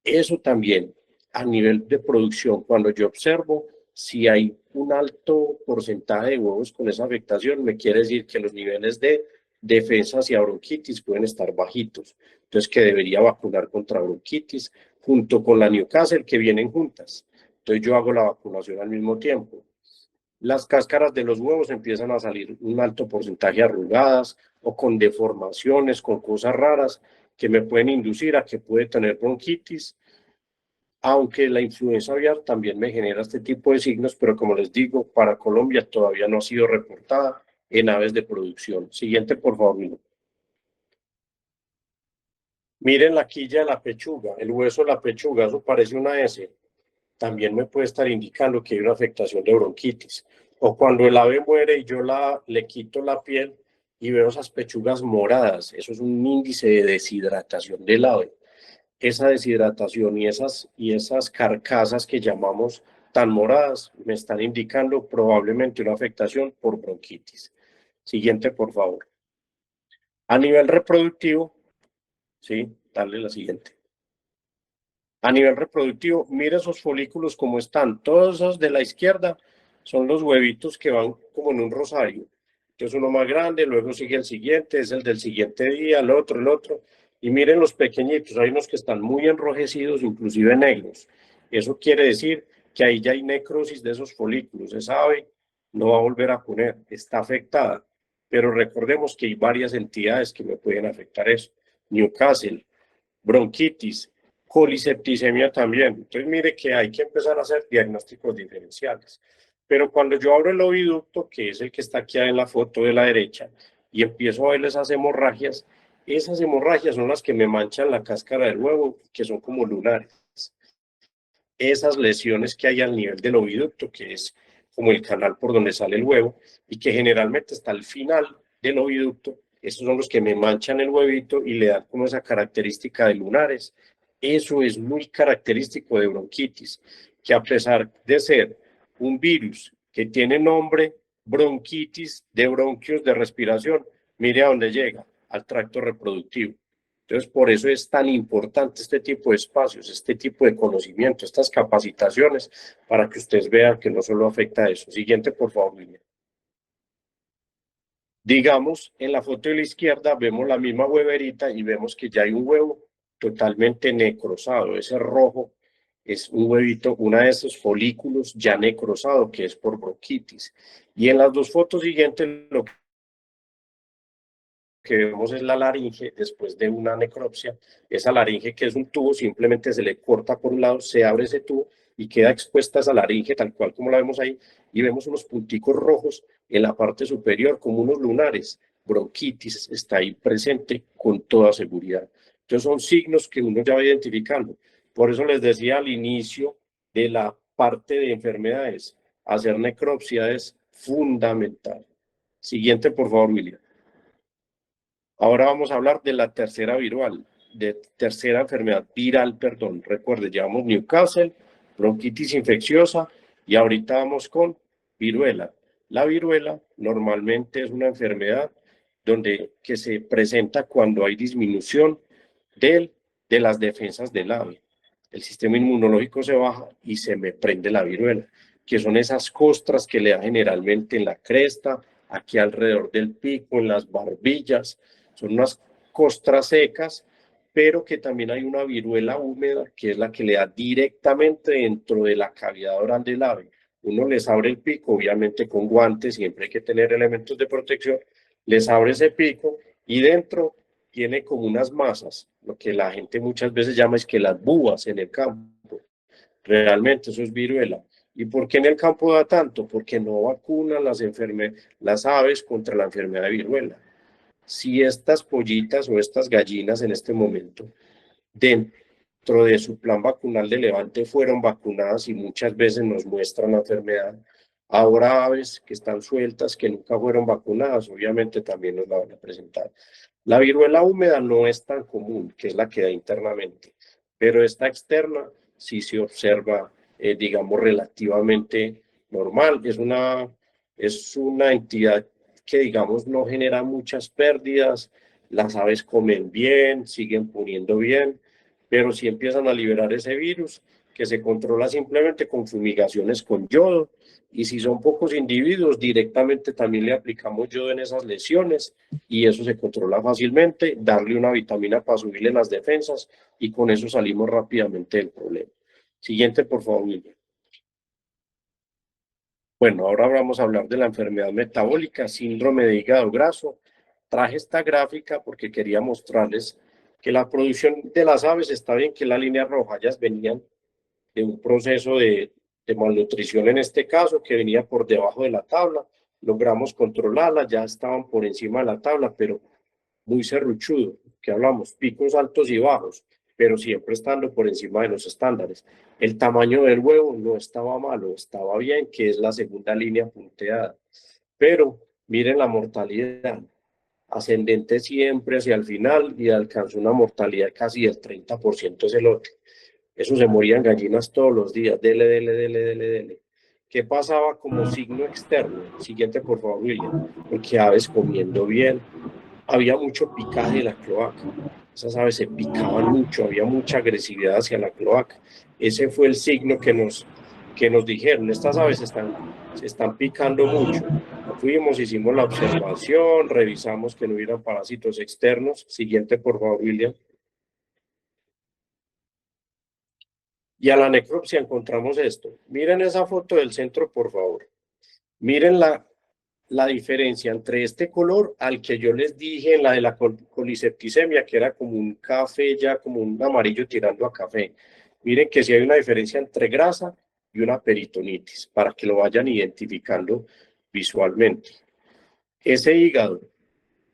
Eso también, a nivel de producción, cuando yo observo si hay un alto porcentaje de huevos con esa afectación, me quiere decir que los niveles de defensas y bronquitis pueden estar bajitos. Entonces, que debería vacunar contra bronquitis junto con la Newcastle, que vienen juntas. Entonces, yo hago la vacunación al mismo tiempo. Las cáscaras de los huevos empiezan a salir un alto porcentaje arrugadas o con deformaciones, con cosas raras, que me pueden inducir a que puede tener bronquitis, aunque la influenza aviar también me genera este tipo de signos, pero como les digo, para Colombia todavía no ha sido reportada en aves de producción. Siguiente, por favor. Miren la quilla de la pechuga, el hueso de la pechuga, eso parece una S. También me puede estar indicando que hay una afectación de bronquitis. O cuando el ave muere y yo le quito la piel y veo esas pechugas moradas, eso es un índice de deshidratación del ave. Esa deshidratación y esas carcasas que llamamos tan moradas me están indicando probablemente una afectación por bronquitis. Siguiente, por favor. A nivel reproductivo, sí, dale la siguiente. A nivel reproductivo, mira esos folículos como están. Todos esos de la izquierda son los huevitos que van como en un rosario. Entonces uno más grande, luego sigue el siguiente, es el del siguiente día, el otro. Y miren los pequeñitos, hay unos que están muy enrojecidos, inclusive negros. Eso quiere decir que ahí ya hay necrosis de esos folículos. Esa ave no va a volver a poner, está afectada. Pero recordemos que hay varias entidades que me pueden afectar eso. Newcastle, bronquitis, colisepticemia también. Entonces mire que hay que empezar a hacer diagnósticos diferenciales. Pero cuando yo abro el oviducto, que es el que está aquí en la foto de la derecha, y empiezo a ver esas hemorragias son las que me manchan la cáscara del huevo, que son como lunares. Esas lesiones que hay al nivel del oviducto, que es como el canal por donde sale el huevo, y que generalmente está al final del oviducto, esos son los que me manchan el huevito y le dan como esa característica de lunares. Eso es muy característico de bronquitis, que a pesar de ser un virus que tiene nombre bronquitis de bronquios de respiración, mire a dónde llega, al tracto reproductivo. Entonces, por eso es tan importante este tipo de espacios, este tipo de conocimiento, estas capacitaciones, para que ustedes vean que no solo afecta a eso. Siguiente, por favor, Lilian. Digamos, en la foto de la izquierda vemos la misma hueverita y vemos que ya hay un huevo totalmente necrosado. Ese rojo es un huevito, uno de esos folículos ya necrosado, que es por bronquitis. Y en las dos fotos siguientes, lo que vemos es la laringe después de una necropsia. Esa laringe, que es un tubo, simplemente se le corta por un lado, se abre ese tubo y queda expuesta esa laringe tal cual como la vemos ahí, y vemos unos punticos rojos en la parte superior como unos lunares. Bronquitis está ahí presente con toda seguridad. Entonces son signos que uno ya va identificando. Por eso les decía al inicio de la parte de enfermedades, hacer necropsia es fundamental. Siguiente, por favor, William. Ahora vamos a hablar de la tercera enfermedad viral, perdón. Recuerde, llevamos Newcastle, bronquitis infecciosa y ahorita vamos con viruela. La viruela normalmente es una enfermedad que se presenta cuando hay disminución de las defensas del ave. El sistema inmunológico se baja y se me prende la viruela, que son esas costras que le da generalmente en la cresta, aquí alrededor del pico, en las barbillas. Son unas costras secas, pero que también hay una viruela húmeda, que es la que le da directamente dentro de la cavidad oral del ave. Uno les abre el pico, obviamente con guantes, siempre hay que tener elementos de protección, les abre ese pico y dentro tiene como unas masas, lo que la gente muchas veces llama es que las búas en el campo. Realmente eso es viruela. ¿Y por qué en el campo da tanto? Porque no vacunan las aves contra la enfermedad de viruela. Si estas pollitas o estas gallinas en este momento, dentro de su plan vacunal de levante, fueron vacunadas y muchas veces nos muestran la enfermedad, ahora aves que están sueltas, que nunca fueron vacunadas, obviamente también nos la van a presentar. La viruela húmeda no es tan común, que es la que da internamente, pero esta externa sí se observa, digamos, relativamente normal. Es una entidad que, digamos, no genera muchas pérdidas, las aves comen bien, siguen poniendo bien, pero sí empiezan a liberar ese virus que se controla simplemente con fumigaciones con yodo, y si son pocos individuos, directamente también le aplicamos yodo en esas lesiones y eso se controla fácilmente, darle una vitamina para subirle las defensas y con eso salimos rápidamente del problema. Siguiente, por favor, William. Bueno, ahora vamos a hablar de la enfermedad metabólica, síndrome de hígado graso. Traje esta gráfica porque quería mostrarles que la producción de las aves está bien, que la línea roja, ellas venían de un proceso de malnutrición en este caso, que venía por debajo de la tabla, logramos controlarla, ya estaban por encima de la tabla, pero muy serruchudo, que hablamos, picos altos y bajos, pero siempre estando por encima de los estándares. El tamaño del huevo no estaba malo, estaba bien, que es la segunda línea punteada, pero miren la mortalidad, ascendente siempre hacia el final y alcanzó una mortalidad casi del 30% ese lote. Eso se morían gallinas todos los días, dele. ¿Qué pasaba como signo externo? Siguiente, por favor, William. Porque aves comiendo bien, había mucho picaje de la cloaca. Esas aves se picaban mucho, había mucha agresividad hacia la cloaca. Ese fue el signo que nos dijeron, estas aves se están picando mucho. Fuimos, hicimos la observación, revisamos que no hubieran parásitos externos. Siguiente, por favor, William. Y a la necropsia encontramos esto. Miren esa foto del centro, por favor. Miren la diferencia entre este color al que yo les dije en la de la colisepticemia, que era como un café, ya como un amarillo tirando a café. Miren que sí hay una diferencia entre grasa y una peritonitis, para que lo vayan identificando visualmente. Ese hígado,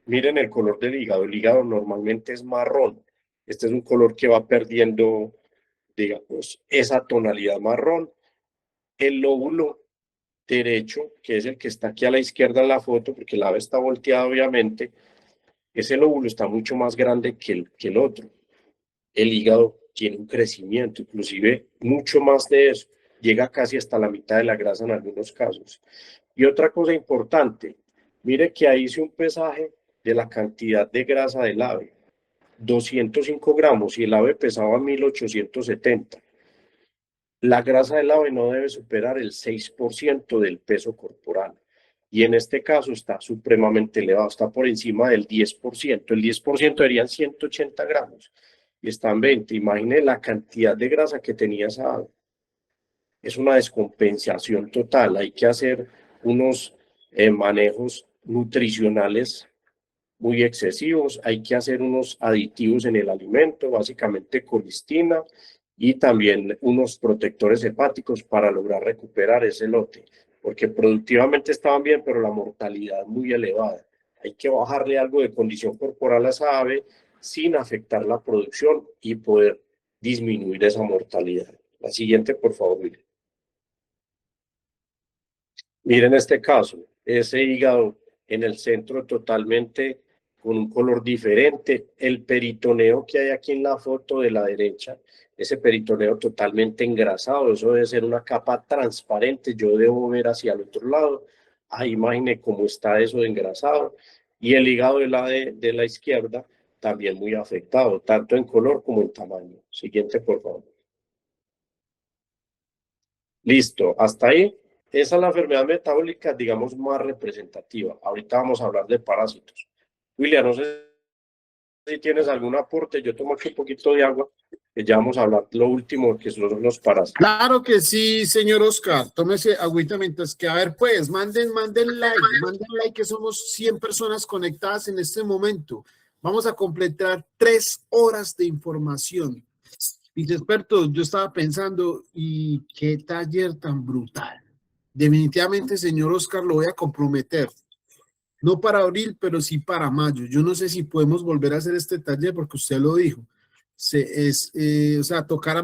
miren el color del hígado. El hígado normalmente es marrón. Este es un color que va perdiendo, digamos, esa tonalidad marrón. El lóbulo derecho, que es el que está aquí a la izquierda en la foto, porque el ave está volteada obviamente, ese lóbulo está mucho más grande que el otro. El hígado tiene un crecimiento, inclusive mucho más de eso, llega casi hasta la mitad de la grasa en algunos casos. Y otra cosa importante, mire que ahí hice un pesaje de la cantidad de grasa del ave, 205 gramos, y el ave pesaba 1870. La grasa del ave no debe superar el 6% del peso corporal. Y en este caso está supremamente elevado, está por encima del 10%. El 10% serían 180 gramos y están 20. Imagine la cantidad de grasa que tenía esa ave. Es una descompensación total. Hay que hacer unos manejos nutricionales muy excesivos. Hay que hacer unos aditivos en el alimento, básicamente colistina, y también unos protectores hepáticos para lograr recuperar ese lote, porque productivamente estaban bien, pero la mortalidad muy elevada. Hay que bajarle algo de condición corporal a esa ave sin afectar la producción y poder disminuir esa mortalidad. La siguiente, por favor, miren. Miren este caso, ese hígado en el centro totalmente con un color diferente, el peritoneo que hay aquí en la foto de la derecha, ese peritoneo totalmente engrasado, eso debe ser una capa transparente, yo debo ver hacia el otro lado, ahí imagine cómo está eso de engrasado, y el hígado de la izquierda también muy afectado, tanto en color como en tamaño. Siguiente, por favor. Listo, hasta ahí. Esa es la enfermedad metabólica, digamos, más representativa. Ahorita vamos a hablar de parásitos. William, no sé si tienes algún aporte. Yo tomo aquí un poquito de agua, que ya vamos a hablar lo último, que son los parásitos. Claro que sí, señor Oscar. Tómese agüita mientras que, a ver, pues, manden like, que somos 100 personas conectadas en este momento. Vamos a completar 3 horas de información. Dice experto, yo estaba pensando, y qué taller tan brutal. Definitivamente, señor Oscar, lo voy a comprometer. No para abril, pero sí para mayo. Yo no sé si podemos volver a hacer este taller porque usted lo dijo. O sea, tocar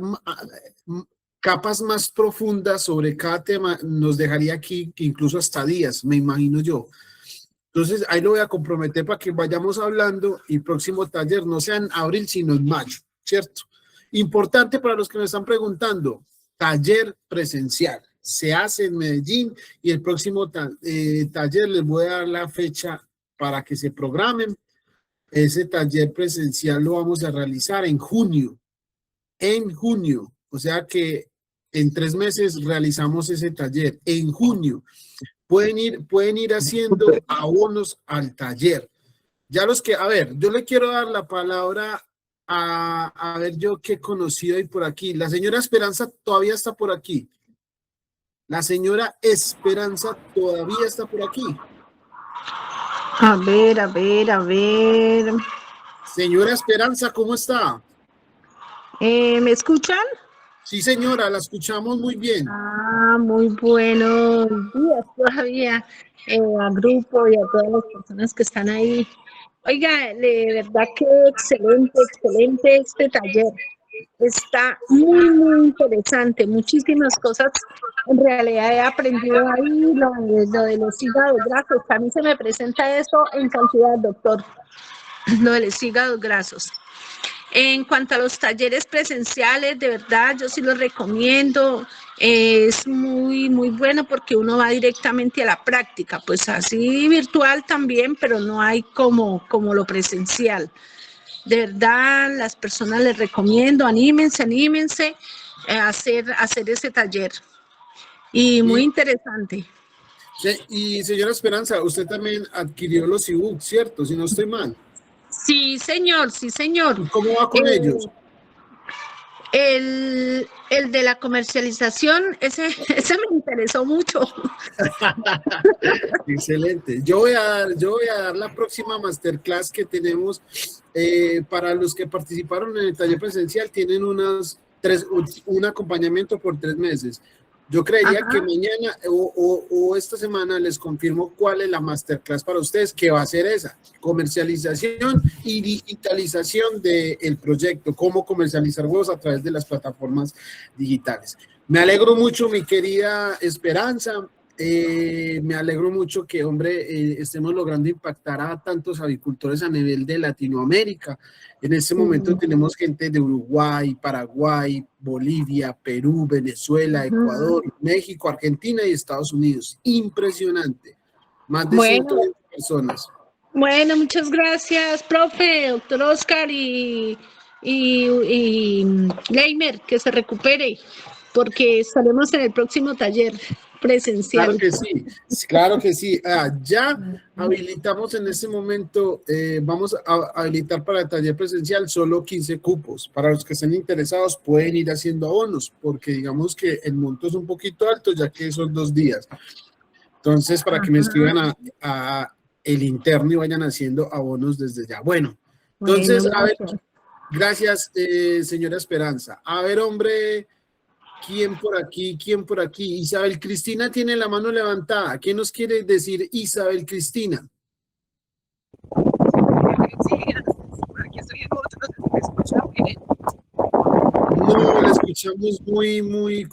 capas más profundas sobre cada tema nos dejaría aquí incluso hasta días, me imagino yo. Entonces, ahí lo voy a comprometer para que vayamos hablando y próximo taller no sea en abril, sino en mayo, ¿cierto? Importante para los que me están preguntando, taller presencial. Se hace en Medellín y el próximo taller les voy a dar la fecha para que se programen. Ese taller presencial lo vamos a realizar en junio. O sea que en 3 meses realizamos ese taller. En junio pueden ir haciendo abonos al taller. Ya los que, a ver, yo le quiero dar la palabra a ver yo qué he conocido hoy por aquí. La señora Esperanza todavía está por aquí. La señora Esperanza todavía está por aquí. A ver. Señora Esperanza, ¿cómo está? ¿Me escuchan? Sí, señora, la escuchamos muy bien. Muy buenos días todavía al grupo y a todas las personas que están ahí. Oiga, de verdad que excelente este taller. Está muy interesante, muchísimas cosas en realidad he aprendido ahí, lo de los hígados grasos. A mí se me presenta eso en cantidad, doctor, lo de los hígados grasos. En cuanto a los talleres presenciales, de verdad, yo sí los recomiendo. Es muy bueno porque uno va directamente a la práctica, pues así virtual también, pero no hay como lo presencial. De verdad, las personas les recomiendo, anímense a hacer ese taller. Y muy interesante. Sí, y señora Esperanza, usted también adquirió los ebooks, ¿cierto? Si no estoy mal. Sí, señor. ¿Y cómo va con ellos? El de la comercialización, ese me interesó mucho. Excelente. Yo voy a dar la próxima masterclass que tenemos para los que participaron en el taller presencial. Tienen un acompañamiento por 3 meses. Yo creería que mañana o esta semana les confirmo cuál es la masterclass para ustedes, que va a ser esa, comercialización y digitalización del proyecto, cómo comercializar huevos a través de las plataformas digitales. Me alegro mucho, mi querida Esperanza. Me alegro mucho que, hombre, estemos logrando impactar a tantos avicultores a nivel de Latinoamérica. En este momento tenemos gente de Uruguay, Paraguay, Bolivia, Perú, Venezuela, Ecuador, México, Argentina y Estados Unidos. Impresionante. Más de 120 personas. Bueno, muchas gracias, profe, doctor Oscar y Leimer, que se recupere, porque estaremos en el próximo taller presencial. Claro que sí. Ya habilitamos en este momento, vamos a habilitar para el taller presencial solo 15 cupos. Para los que estén interesados pueden ir haciendo abonos, porque digamos que el monto es un poquito alto, ya que son 2 días. Entonces, para que me escriban a el interno y vayan haciendo abonos desde ya. Bueno, entonces, a ver, gracias, señora Esperanza. A ver, hombre, ¿quién por aquí? Isabel Cristina tiene la mano levantada. ¿Qué nos quiere decir Isabel Cristina? No, la escuchamos muy